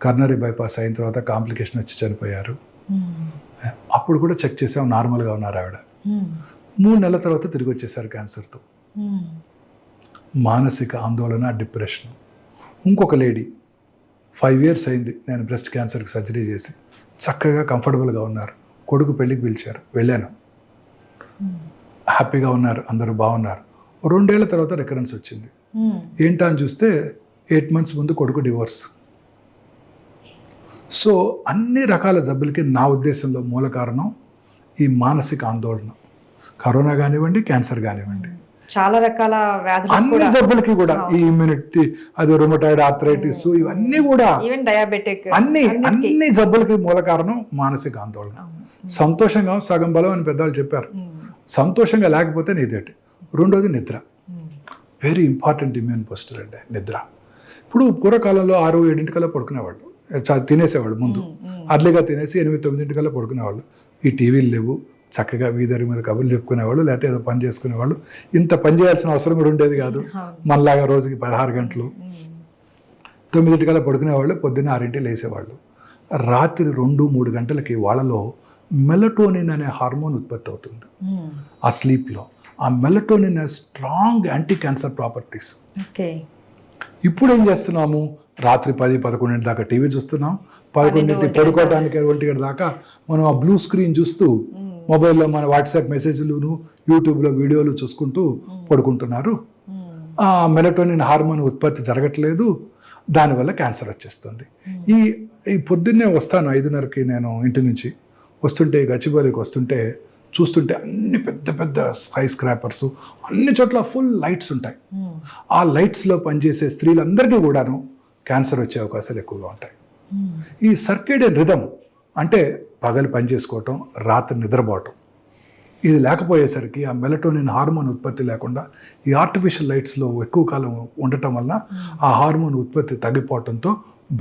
కర్నరీ బైపాస్ అయిన తర్వాత కాంప్లికేషన్ వచ్చి చనిపోయారు. అప్పుడు కూడా చెక్ చేసాం, నార్మల్గా ఉన్నారు ఆవిడ. 3 నెలల తర్వాత తిరిగి వచ్చేసారు క్యాన్సర్తో. మానసిక ఆందోళన, డిప్రెషన్. ఇంకొక లేడీ 5 years అయింది నేను బ్రెస్ట్ క్యాన్సర్కి సర్జరీ చేసి, చక్కగా కంఫర్టబుల్గా ఉన్నారు. కొడుకు పెళ్ళికి పిలిచారు, వెళ్ళాను. హ్యాపీగా ఉన్నారు, అందరూ బాగున్నారు. 2 ఏళ్ల తర్వాత రికరెన్స్ వచ్చింది. ఏంటా అని చూస్తే 8 months ముందు కొడుకు డివోర్స్. సో అన్ని రకాల జబ్బులకి నా ఉద్దేశంలో మూల కారణం ఈ మానసిక ఆందోళన. కరోనా కానివ్వండి, క్యాన్సర్ కానివ్వండి.
చాలా రకాల వ్యాధులు
అన్ని
కూడా,
జబ్బులకి కూడా ఈ ఇమ్యూనిటీ, అది రొమటాయిడ్ ఆర్థరైటిస్, ఇవన్నీ కూడా
ఈవెన్ డయాబెటిక్,
అన్ని జబ్బులకి మూల కారణం మానసిక ఆందోళన. సంతోషంగా సగం బలం అని పెద్దవాళ్ళు చెప్పారు. సంతోషంగా లేకపోతే నీదేటి. రెండోది నిద్ర, వెరీ ఇంపార్టెంట్ ఇమ్యూన్ బూస్టర్ అండి నిద్ర. ఇప్పుడు పూర్వకాలంలో 6-7 పడుకునేవాళ్ళు, తినేసేవాళ్ళు ముందు, అర్లీగా తినేసి 8-9 పడుకునేవాళ్ళు. ఈ టీవీలు లేవు, చక్కగా వీధరి మీద కబుర్లు చెప్పుకునేవాళ్ళు, లేకపోతే ఏదో పని చేసుకునేవాళ్ళు. ఇంత పని చేయాల్సిన అవసరం కూడా ఉండేది కాదు. మనలాగా రోజుకి 16 గంటలు. 9 పడుకునేవాళ్ళు, పొద్దున్న 6 లేసేవాళ్ళు. రాత్రి 2-3 గంటలకి వాళ్ళలో మెలటోనిన్ అనే హార్మోన్ ఉత్పత్తి అవుతుంది ఆ స్లీప్లో. ఆ melatonin strong anti cancer properties. ఇప్పుడు ఏం చేస్తున్నాము, రాత్రి 10-11 దాకా టీవీ చూస్తున్నాం, 11 పడుకోవడానికి 1 దాకా మనం ఆ బ్లూ స్క్రీన్ చూస్తూ మొబైల్లో మన వాట్సాప్ మెసేజ్లను, యూట్యూబ్లో వీడియోలు చూసుకుంటూ పడుకుంటున్నారు. ఆ మెలటోనిన్ హార్మోన్ ఉత్పత్తి జరగట్లేదు, దానివల్ల క్యాన్సర్ వచ్చేస్తుంది. ఈ పొద్దున్నే వస్తాను 5:30కి నేను ఇంటి నుంచి వస్తుంటే, గచ్చిబౌలికి వస్తుంటే చూస్తుంటే అన్ని పెద్ద పెద్ద స్కై స్క్రాపర్స్, అన్ని చోట్ల ఫుల్ లైట్స్ ఉంటాయి. ఆ లైట్స్లో పనిచేసే స్త్రీలందరికీ కూడాను క్యాన్సర్ వచ్చే అవకాశాలు ఎక్కువగా ఉంటాయి. ఈ సర్కేడియన్ రిథమ్ అంటే పగలు పనిచేసుకోవటం, రాత్రి నిద్రపోవటం, ఇది లేకపోయేసరికి ఆ మెలటోనిన్ హార్మోన్ ఉత్పత్తి లేకుండా ఈ ఆర్టిఫిషియల్ లైట్స్లో ఎక్కువ కాలం ఉండటం వల్ల ఆ హార్మోన్ ఉత్పత్తి తగ్గిపోవడంతో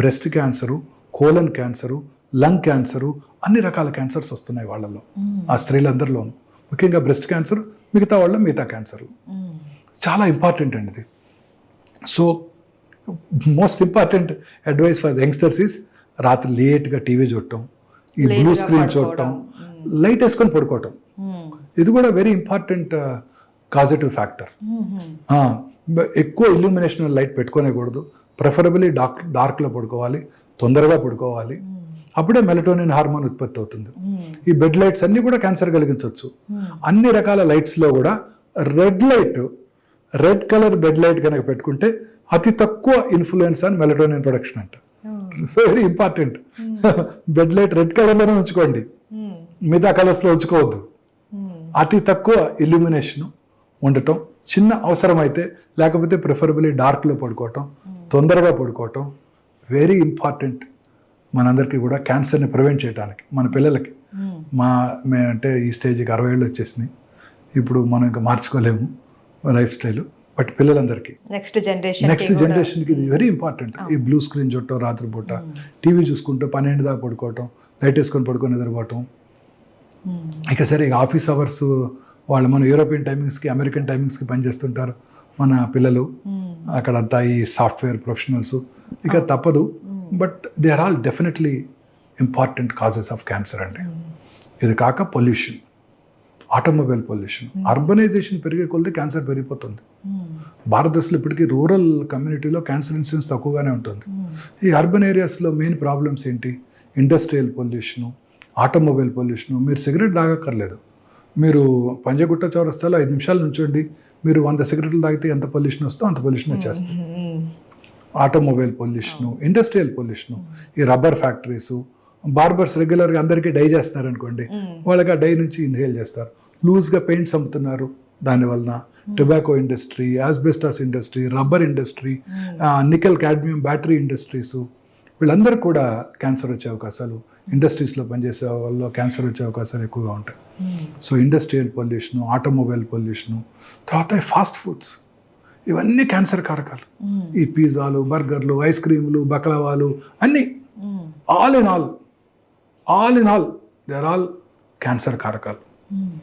breast cancer, colon cancer, lung cancer, అన్ని రకాల క్యాన్సర్స్ వస్తున్నాయి వాళ్ళలో, ఆ స్త్రీలందరిలోనూ. ముఖ్యంగా బ్రెస్ట్ క్యాన్సర్, మిగతా వాళ్ళ మిగతా క్యాన్సర్లు. చాలా ఇంపార్టెంట్ అండి ఇది. So most important advice for youngsters is రాత్రి లేట్గా టీవీ చూడటం, ఈ బ్లూ స్క్రీన్ చూడటం, లైట్ వేసుకొని పడుకోవటం. ఇది కూడా వెరీ ఇంపార్టెంట్ కాజిటివ్ ఫ్యాక్టర్. ఎక్కువ ఇల్యూమినేషన్ లైట్ పెట్టుకోనేకూడదు, ప్రిఫరబుల్లీ డార్క్లో పడుకోవాలి, తొందరగా పడుకోవాలి. అప్పుడే మెలటోనిన్ హార్మోన్ ఉత్పత్తి అవుతుంది. ఈ బెడ్ లైట్స్ అన్ని కూడా క్యాన్సర్ కలిగించవచ్చు. అన్ని రకాల లైట్స్లో కూడా రెడ్ కలర్ బెడ్ లైట్ కనుక పెట్టుకుంటే అతి తక్కువ ఇన్ఫ్లుయెన్స్ ఆన్ మెలటోనిన్ ప్రొడక్షన్ అంట. Very important. Bed light red కలర్లోనే ఉంచుకోండి, మిగతా కలర్స్లో ఉంచుకోవద్దు. అతి తక్కువ ఇల్యూమినేషన్ ఉండటం, చిన్న అవసరమైతే, లేకపోతే ప్రిఫరబుల్లీ డార్క్లో పడుకోవటం, తొందరగా పడుకోవటం వెరీ ఇంపార్టెంట్ మనందరికీ కూడా క్యాన్సర్ని ప్రివెంట్ చేయడానికి. మన పిల్లలకి, మేమంటే ఈ స్టేజ్కి 60 ఏళ్ళు వచ్చేసినాయి, ఇప్పుడు మనం ఇంకా మార్చుకోలేము లైఫ్ స్టైల్. బట్ పిల్లలందరికీ, నెక్స్ట్ జనరేషన్కి ఇది వెరీ ఇంపార్టెంట్. ఈ బ్లూ స్క్రీన్ చూడటం, రాత్రిపూట టీవీ చూసుకుంటూ 12 దాకా పడుకోవటం, లైట్ వేసుకొని పడుకొని నిద్రపోవటం. ఇక సరే, ఆఫీస్ అవర్స్ వాళ్ళు మన యూరోపియన్ టైమింగ్స్కి, అమెరికన్ టైమింగ్స్కి పనిచేస్తుంటారు మన పిల్లలు. అక్కడంతా ఈ సాఫ్ట్వేర్ ప్రొఫెషనల్స్, ఇక తప్పదు. But they are all definitely important causes of cancer అండి. ఇది కాక పొల్యూషన్, ఆటోమొబైల్ పొల్యూషన్, అర్బనైజేషన్ పెరిగే కొలది క్యాన్సర్ పెరిగిపోతుంది. భారతదేశంలో ఇప్పటికీ రూరల్ కమ్యూనిటీలో క్యాన్సర్ ఇన్సిడెన్స్ తక్కువగానే ఉంటుంది. ఈ అర్బన్ ఏరియాస్లో మెయిన్ ప్రాబ్లమ్స్ ఏంటి? Industrial pollution, automobile pollution. మీరు సిగరెట్ తాగక్కర్లేదు, మీరు పంజగుట్ట చౌరస్తాలో 5 నిమిషాలు నుంచోండి, మీరు 100 సిగరెట్లు తాగితే ఎంత పొల్యూషన్ వస్తుందో అంత పొల్యూషన్ వచ్చేస్తుంది. ఆటోమొబైల్ పొల్యూషను, ఇండస్ట్రియల్ పొల్యూషను, ఈ రబ్బర్ ఫ్యాక్టరీసు, బార్బర్స్ రెగ్యులర్గా అందరికీ డై చేస్తారు అనుకోండి, వాళ్ళకి ఆ డై నుంచి ఇన్హేల్ చేస్తారు. లూజ్గా పెయింట్స్ అమ్ముతున్నారు, దానివలన tobacco industry, asbestos industry, rubber industry, nickel cadmium battery industries, వీళ్ళందరూ కూడా క్యాన్సర్ వచ్చే అవకాశాలు, ఇండస్ట్రీస్లో పనిచేసే వాళ్ళు క్యాన్సర్ వచ్చే అవకాశాలు ఎక్కువగా ఉంటాయి. So industrial pollution, automobile pollution, తర్వాత ఫాస్ట్ ఫుడ్స్, ఇవన్నీ క్యాన్సర్ కారకాలు. ఈ పిజ్జాలు, బర్గర్లు, ఐస్ క్రీములు, బక్లవాలు అన్నీ all in all they are all cancer కారకాలు.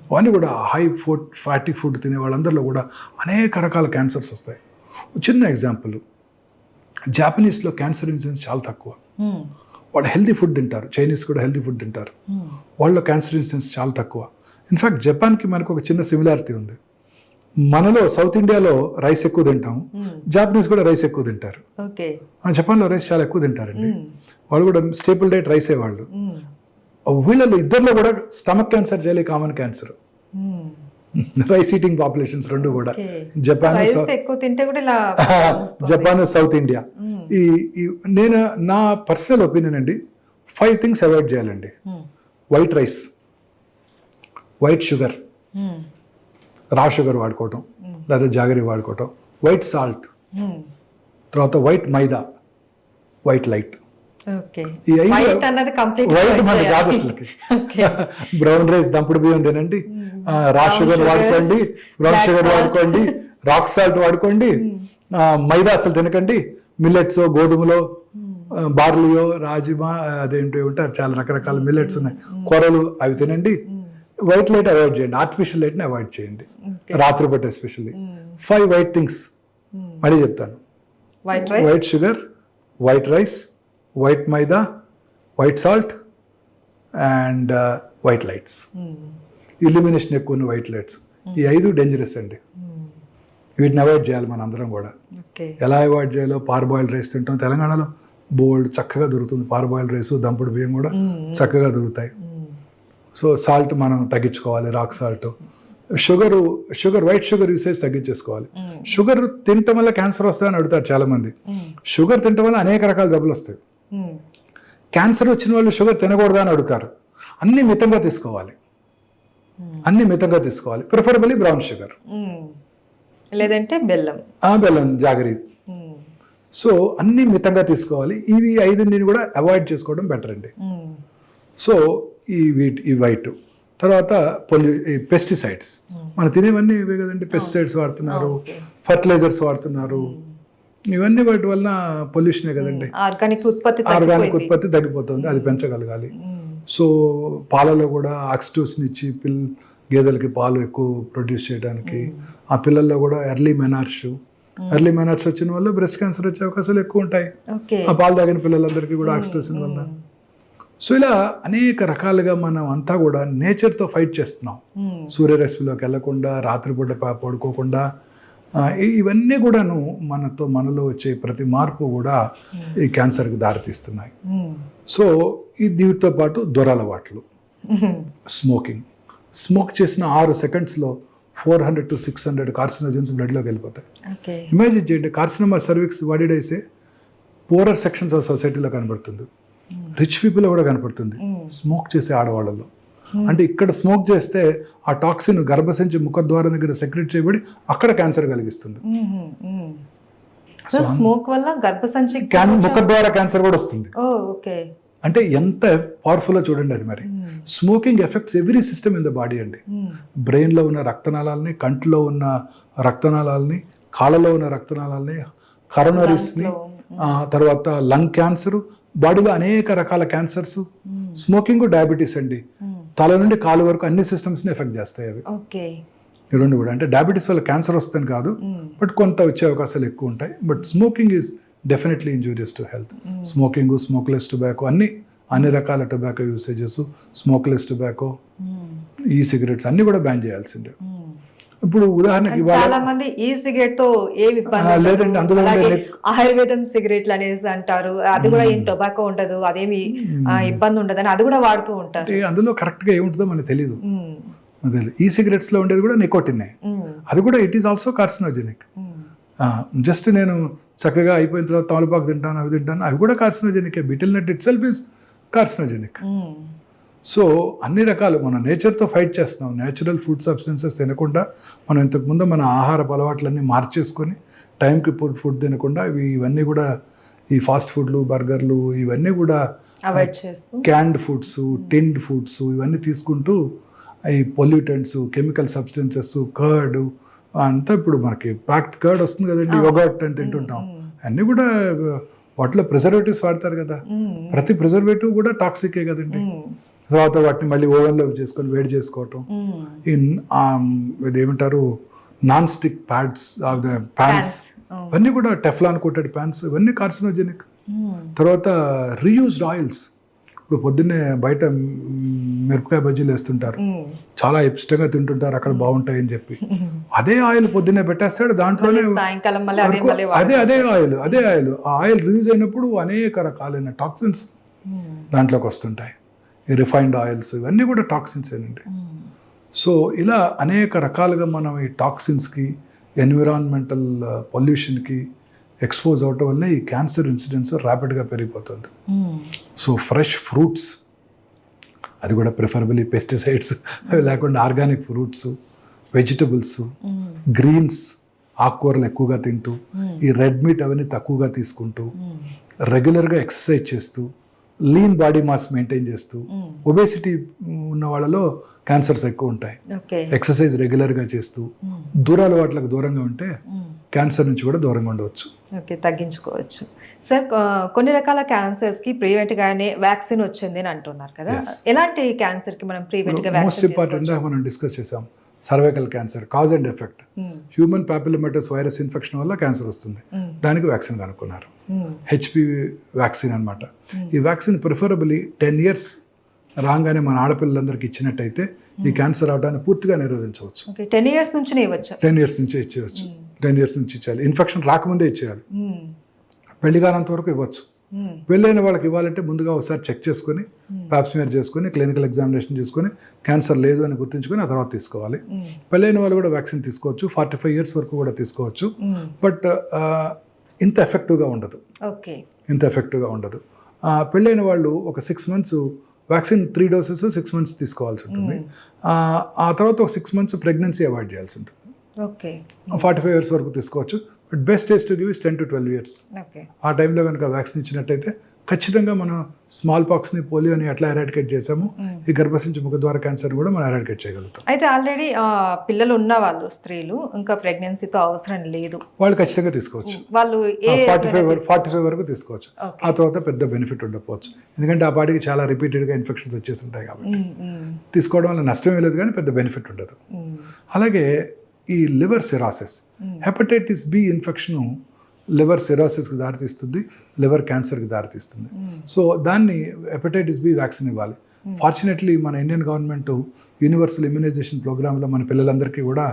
అవన్నీ కూడా హై ఫుడ్, ఫ్యాటీ ఫుడ్ తినే వాళ్ళందరిలో కూడా అనేక రకాల క్యాన్సర్స్ వస్తాయి. చిన్న ఎగ్జాంపుల్, జాపనీస్లో క్యాన్సర్ ఇన్సిడెన్స్ చాలా తక్కువ. వాళ్ళు హెల్తీ ఫుడ్ తింటారు, చైనీస్ కూడా హెల్తీ ఫుడ్ తింటారు, వాళ్ళలో క్యాన్సర్ ఇన్సిడెన్స్ చాలా తక్కువ. ఇన్ఫ్యాక్ట్ జపాన్కి మనకు ఒక చిన్న సిమిలారిటీ ఉంది. మనలో సౌత్ ఇండియాలో రైస్ ఎక్కువ తింటాము, జాపనీస్ కూడా రైస్ ఎక్కువ తింటారు. జపాన్లో రైస్ చాలా ఎక్కువ తింటారండి, వాళ్ళు కూడా స్టేపుల్ డైట్ రైసే వాళ్ళు. వీళ్ళలో ఇద్దరిలో కూడా స్టమక్ క్యాన్సర్ చాలా common cancer. Rice eating populations రెండు కూడా, జపాన్, సౌత్ ఇండియా. నేను నా పర్సనల్ ఒపీనియన్ అండి, 5 థింగ్స్ అవాయిడ్ చేయాలండి. వైట్ రైస్, వైట్ షుగర్, రా షుగర్ వాడుకోవటం, లేదా జాగరీ వాడుకోవటం, వైట్ సాల్ట్, తర్వాత వైట్ మైదా, వైట్ లైట్.
ఓకే.
ఈ ఐదు
వైట్ అన్నది కంప్లీట్
వైట్ మనకి కాదు అసలుకి. బ్రౌన్ రైస్, దంపుడు బియ్యం తినండి, రా షుగర్ వాడుకోండి, బ్రౌన్ షుగర్ వాడుకోండి, రాక్ సాల్ట్ వాడుకోండి, మైదా అసలు తినకండి, మిల్లెట్స్, గోధుమలో, బార్లియో, రాజ్మా, అదేంటి ఉంటారు చాలా రకరకాల మిల్లెట్స్ ఉన్నాయి, కొరలు, అవి తినండి. వైట్ లైట్ అవాయిడ్ చేయండి, ఆర్టిఫిషియల్ లైట్ని అవాయిడ్ చేయండి రాత్రిపూట ఎస్పెషల్లీ. 5 వైట్ థింగ్స్ మళ్ళీ చెప్తాను: white sugar, white rice, white maida, white salt and white lights. Illumination ఎక్కువ ఉన్న వైట్ లైట్స్. ఈ 5 డేంజరస్ అండి, వీటిని అవాయిడ్ చేయాలి మన అందరం కూడా. ఎలా అవాయిడ్ చేయాలో, పార్బాయిల్డ్ రైస్ తింటాం, తెలంగాణలో బోల్డ్ చక్కగా దొరుకుతుంది పార్బాయిల్డ్ రైస్, దంపుడు బియ్యం కూడా చక్కగా దొరుకుతాయి. సో సాల్ట్ మనం తగ్గించుకోవాలి, rock salt. Sugar white sugar usage తగ్గించేసుకోవాలి. షుగర్ తినటం వల్ల క్యాన్సర్ వస్తుందని అడుగుతారు చాలా మంది. షుగర్ తినటం వల్ల అనేక రకాల జబ్బులు వస్తాయి. క్యాన్సర్ వచ్చిన వాళ్ళు షుగర్ తినకూడదా అని అడుగుతారు. అన్ని మితంగా తీసుకోవాలి, అన్ని మితంగా తీసుకోవాలి. ప్రిఫరబుల్లీ బ్రౌన్ షుగర్,
లేదంటే బెల్లం,
బెల్లం, జాగరీ. సో అన్ని మితంగా తీసుకోవాలి. ఇవి 5 కూడా అవాయిడ్ చేసుకోవడం బెటర్ అండి. సో ఈ వైట్ తర్వాత ఈ పెస్టిసైడ్స్, మనం తినేవన్నీ ఇవే కదండి. పెస్టిసైడ్స్ వాడుతున్నారు, ఫర్టిలైజర్స్ వాడుతున్నారు, ఇవన్నీ వాటి వల్ల పొల్యూషనే కదండి.
ఆర్గానిక్ ఉత్పత్తి
తగ్గిపోతుంది, అది పెంచగలగాలి. సో పాలలో కూడా ఆక్సిటోసిన్ ఇచ్చి గేదెలకి పాలు ఎక్కువ ప్రొడ్యూస్ చేయడానికి, ఆ పిల్లల్లో కూడా ఎర్లీ మెనార్ష్ వచ్చిన వల్ల బ్రెస్ట్ క్యాన్సర్ వచ్చే అవకాశాలు ఎక్కువ ఉంటాయి, ఆ పాలు తాగిన పిల్లలందరికీ కూడా ఆక్సిటోసిన్ వల్ల. సో ఇలా అనేక రకాలుగా మనం అంతా కూడా నేచర్తో ఫైట్ చేస్తున్నాం. సూర్యరశ్మిలోకి వెళ్లకుండా, రాత్రిపూట పడుకోకుండా, ఇవన్నీ కూడాను మనలో వచ్చే ప్రతి మార్పు కూడా ఈ క్యాన్సర్కి దారితీస్తున్నాయి. సో దీనితో పాటు దురలవాట్లు, స్మోక్ చేసిన 6 సెకండ్స్లో 400 to 600 కార్సినోజన్స్ బ్లడ్లోకి వెళ్ళిపోతాయి. ఇమాజిన్ చేయండి, కార్సినోమా సర్విక్స్ వాడిడైసే పూరర్ సెక్షన్స్ ఆఫ్ సొసైటీలో కనబడుతుంది, రిచ్ పీపుల్ కూడా కనపడుతుంది, స్మోక్ చేసే ఆడవాళ్ళలో. అంటే ఇక్కడ స్మోక్ చేస్తే ఆ టాక్సిన్ గర్భసంచి ముఖద్వారం దగ్గర సెక్రెట్ చేయబడి అక్కడ క్యాన్సర్ కలిగిస్తుంది.
స్మోక్ వల్ల గర్భసంచి
ముఖద్వార క్యాన్సర్ కూడా వస్తుంది. అంటే ఎంత పవర్ఫుల్ చూడండి అది. మరి smoking effects every system in the body అండి. బ్రెయిన్లో ఉన్న రక్తనాళాలని, కంటిలో ఉన్న రక్తనాళాలని, కాళ్ళలో ఉన్న రక్తనాళాలని, కరోనరీస్ని, తర్వాత లంగ్ క్యాన్సర్, బాడీలో అనేక రకాల క్యాన్సర్స్. స్మోకింగ్, డయాబెటీస్ అండి, తల నుండి కాలు వరకు అన్ని సిస్టమ్స్ని ఎఫెక్ట్ చేస్తాయి అవి. ఈ రెండు కూడా. అంటే డయాబెటీస్ వల్ల క్యాన్సర్ వస్తుంది కాదు, బట్ కొంత వచ్చే అవకాశాలు ఎక్కువ ఉంటాయి. But smoking is definitely injurious to health. Smoking, smokeless tobacco, అన్ని రకాల టొబాకో యూసేజెస్, స్మోక్లెస్ టొబాకో, ఈ సిగరెట్స్ అన్ని కూడా బ్యాన్ చేయాల్సిందే. ఇప్పుడు ఉదాహరణకి
చాలా మంది ఈ సిగరెట్ తో ఏమి ఇబ్బంది
లేదండి, అందులో
ఆయుర్వేదం సిగరెట్లు అనేసి అంటారు, అది కూడా ఏం టొబాకో ఉండదు, అదేమి ఇబ్బంది ఉండదని అది కూడా వాడుతూ ఉంటారు.
అందులో కరెక్ట్ గా ఏముంటుందో మనకు తెలియదు. ఈ సిగరెట్స్ లో ఉండేది కూడా నికోటిన్, అది కూడా it is also carcinogenic. Just నేను చక్కగా అయిపోయిన తర్వాత తమలపాకు తింటాను, అవి తింటాను, అవి కూడా carcinogenic. Betel nut itself is carcinogenic. So అన్ని రకాలు మనం నేచర్తో ఫైట్ చేస్తున్నాం. నేచురల్ ఫుడ్ సబ్స్టెన్సెస్ తినకుండా, మనం ఇంతకుముందు మన ఆహారపు అలవాట్లన్నీ మార్చేసుకొని టైంకి ఫుడ్ తినకుండా ఇవన్నీ కూడా ఈ ఫాస్ట్ ఫుడ్లు, బర్గర్లు, ఇవన్నీ కూడా
అవాయిడ్ చేస్తూ,
క్యాన్డ్ ఫుడ్స్, టిన్డ్ ఫుడ్స్ ఇవన్నీ తీసుకుంటూ, ఈ పొల్యూటెంట్స్, కెమికల్ సబ్స్టెన్సెస్, కర్డ్ అంతా ఇప్పుడు మనకి ప్యాక్డ్ కర్డ్ వస్తుంది కదండి, యోగర్ట్ అని తింటుంటాం. అన్నీ కూడా వాటిలో ప్రిజర్వేటివ్స్ వాడతారు కదా, ప్రతి ప్రిజర్వేటివ్ కూడా టాక్సికే కదండి. తర్వాత వాటిని మళ్ళీ ఓవెన్లో చేసుకొని వేడి చేసుకోవటం, ఇదేమంటారు నాన్ స్టిక్ ప్యాడ్స్, ప్యాన్స్, ఇవన్నీ కూడా టెఫ్లాన్ కోటెడ్ ప్యాన్స్, ఇవన్నీ కార్సినోజెనిక్. తర్వాత రీయూజ్డ్ ఆయిల్స్, ఇప్పుడు పొద్దున్నే బయట మిరపకాయ బజ్జీలు వేస్తుంటారు, చాలా ఇష్టంగా తింటుంటారు అక్కడ బాగుంటాయని చెప్పి, అదే ఆయిల్ పొద్దున్నే పెట్టేస్తాడు, దాంట్లోనే అదే ఆయిల్ ఆ ఆయిల్ రిలీజ్ అయినప్పుడు అనేక రకాలైన టాక్సిన్స్ దాంట్లోకి వస్తుంటాయి. ఈ రిఫైన్డ్ ఆయిల్స్ ఇవన్నీ కూడా టాక్సిన్స్ ఏనండి. సో ఇలా అనేక రకాలుగా మనం ఈ టాక్సిన్స్కి, ఎన్విరాన్మెంటల్ పొల్యూషన్కి ఎక్స్పోజ్ అవటం వల్ల ఈ క్యాన్సర్ ఇన్సిడెన్స్ ర్యాపిడ్గా పెరిగిపోతుంది. సో ఫ్రెష్ ఫ్రూట్స్, అది కూడా ప్రిఫరబుల్లీ పెస్టిసైడ్స్ అవి లేకుండా ఆర్గానిక్ ఫ్రూట్స్, వెజిటబుల్స్, గ్రీన్స్ ఆకుకూరలు ఎక్కువగా తింటూ ఈ రెడ్ మీట్ అవన్నీ తక్కువగా తీసుకుంటూ రెగ్యులర్గా ఎక్సర్సైజ్ చేస్తూ లీన్ బాడీ మాస్ మెయింటైన్ చేస్తూ ఒబేసిటీ ఉన్న వాళ్ళలో క్యాన్సర్స్ ఎక్కువ ఉంటాయి.
ఓకే.
ఎక్సర్సైజ్ రెగ్యులర్గా చేస్తూ వాటికి దూరంగా ఉంటే క్యాన్సర్ నుంచి కూడా దూరంగా ఉండవచ్చు.
ఓకే, తగ్గించుకోవచ్చు. సార్, కొన్ని రకాల క్యాన్సర్స్కి ప్రివెంట్గానే వ్యాక్సిన్ వచ్చింది అని అంటున్నారు కదా, ఎలాంటి క్యాన్సర్కి మనం ప్రివెంట్గా
మోస్ట్
వ్యాక్సిన్
ఇంపార్టెంట్ మనం డిస్కస్ చేసాం cervical cancer cause and effect. Human papillomatous virus infection వల్ల క్యాన్సర్ వస్తుంది, దానికి వ్యాక్సిన్ కనుక్కున్నారు. హెచ్పివి వ్యాక్సిన్ అన్నమాట. ఈ వ్యాక్సిన్ ప్రిఫరబుల్లీ 10 years రాగానే మన ఆడపిల్లలందరికీ ఇచ్చినట్టయితే ఈ క్యాన్సర్ అవడాన్ని పూర్తిగా నిరోధించవచ్చు.
10 years నుంచి ఇవ్వచ్చు.
10 years నుంచే ఇచ్చేయచ్చు. 10 years నుంచి ఇచ్చేయాలి. ఇన్ఫెక్షన్ రాకముందే ఇచ్చేయాలి. పెళ్లి కానంత వరకు ఇవ్వచ్చు. పెళ్ళైన వాళ్ళకి ఇవ్వాలంటే ముందుగా ఒకసారి చెక్ చేసుకొని పాప్స్మియర్ చేసుకొని క్లినికల్ ఎగ్జామినేషన్ చేసుకొని క్యాన్సర్ లేదు అని గుర్తుంచుకొని ఆ తర్వాత తీసుకోవాలి. పెళ్ళైన వాళ్ళు కూడా వ్యాక్సిన్ తీసుకోవచ్చు. 45 years వరకు కూడా తీసుకోవచ్చు. బట్ ఇంత ఎఫెక్టివ్గా ఉండదు.
ఓకే,
ఇంత ఎఫెక్టివ్గా ఉండదు. పెళ్ళైన వాళ్ళు ఒక 6 months వ్యాక్సిన్ 3 doses 6 months తీసుకోవాల్సి ఉంటుంది. ఆ తర్వాత ఒక 6 months ప్రెగ్నెన్సీ అవాయిడ్ చేయాల్సి ఉంటుంది.
ఓకే,
45 years వరకు తీసుకోవచ్చు. But best age to give is 10 to 12 years.
Okay.
ఆ టైంలో కనుక వ్యాక్సిన్ ఇచ్చినట్టయితే ఖచ్చితంగా మనం స్మాల్ పాక్స్ని పోలియోని ఎట్లా ఎరాడికేట్ చేసాము ఈ గర్భసించు ముఖద్వార క్యాన్సర్ కూడా మనం ఎరాడికేట్ చేయగలుగుతాం.
అయితే ఆల్రెడీ పిల్లలు ఉన్న వాళ్ళు స్త్రీలు ఇంకా ప్రెగ్నెన్సీతో అవసరం లేదు,
వాళ్ళు ఖచ్చితంగా తీసుకోవచ్చు.
వాళ్ళు
45 వరకు తీసుకోవచ్చు. ఆ తర్వాత పెద్ద బెనిఫిట్ ఉండకపోవచ్చు, ఎందుకంటే ఆ పాటికి చాలా రిపీటెడ్గా ఇన్ఫెక్షన్స్ వచ్చేసి ఉంటాయి కాబట్టి. తీసుకోవడం వల్ల నష్టమే లేదు కానీ పెద్ద బెనిఫిట్ ఉండదు. అలాగే ఈ liver cirrhosis, hepatitis B infection liver సిరాసిస్కి దారితీస్తుంది, లివర్ క్యాన్సర్కి దారితీస్తుంది. సో దాన్ని హెపటైటిస్ బి వ్యాక్సిన్ ఇవ్వాలి. ఫార్చునేట్లీ మన ఇండియన్ గవర్నమెంట్ యూనివర్సల్ ఇమ్యునైజేషన్ ప్రోగ్రాంలో మన పిల్లలందరికీ కూడా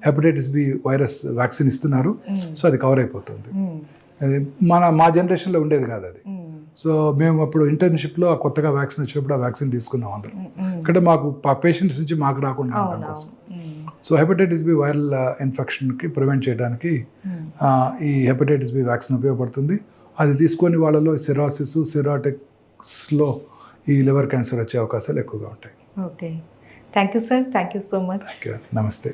హెపటైటిస్ బి వైరస్ వ్యాక్సిన్ ఇస్తున్నారు. సో అది కవర్ అయిపోతుంది. మా జనరేషన్లో ఉండేది కాదు అది. సో మేము అప్పుడు ఇంటర్న్షిప్లో కొత్తగా వ్యాక్సిన్ వచ్చినప్పుడు ఆ వ్యాక్సిన్ తీసుకున్నాం అందరం. ఇక్కడ మాకు పేషెంట్స్ నుంచి మాకు రాకుండా ఉండడం కోసం. సో హెపటైటిస్ బి వైరల్ ఇన్ఫెక్షన్కి ప్రివెంట్ చేయడానికి ఈ హెపటైటిస్ బి వ్యాక్సిన్ ఉపయోగపడుతుంది. అది తీసుకొని వాళ్ళలో సిరాసిస్ సిరాటిక్స్లో ఈ లివర్ క్యాన్సర్ వచ్చే అవకాశాలు ఎక్కువగా ఉంటాయి.
Okay, thank you sir, thank you so much.
Thank you, నమస్తే.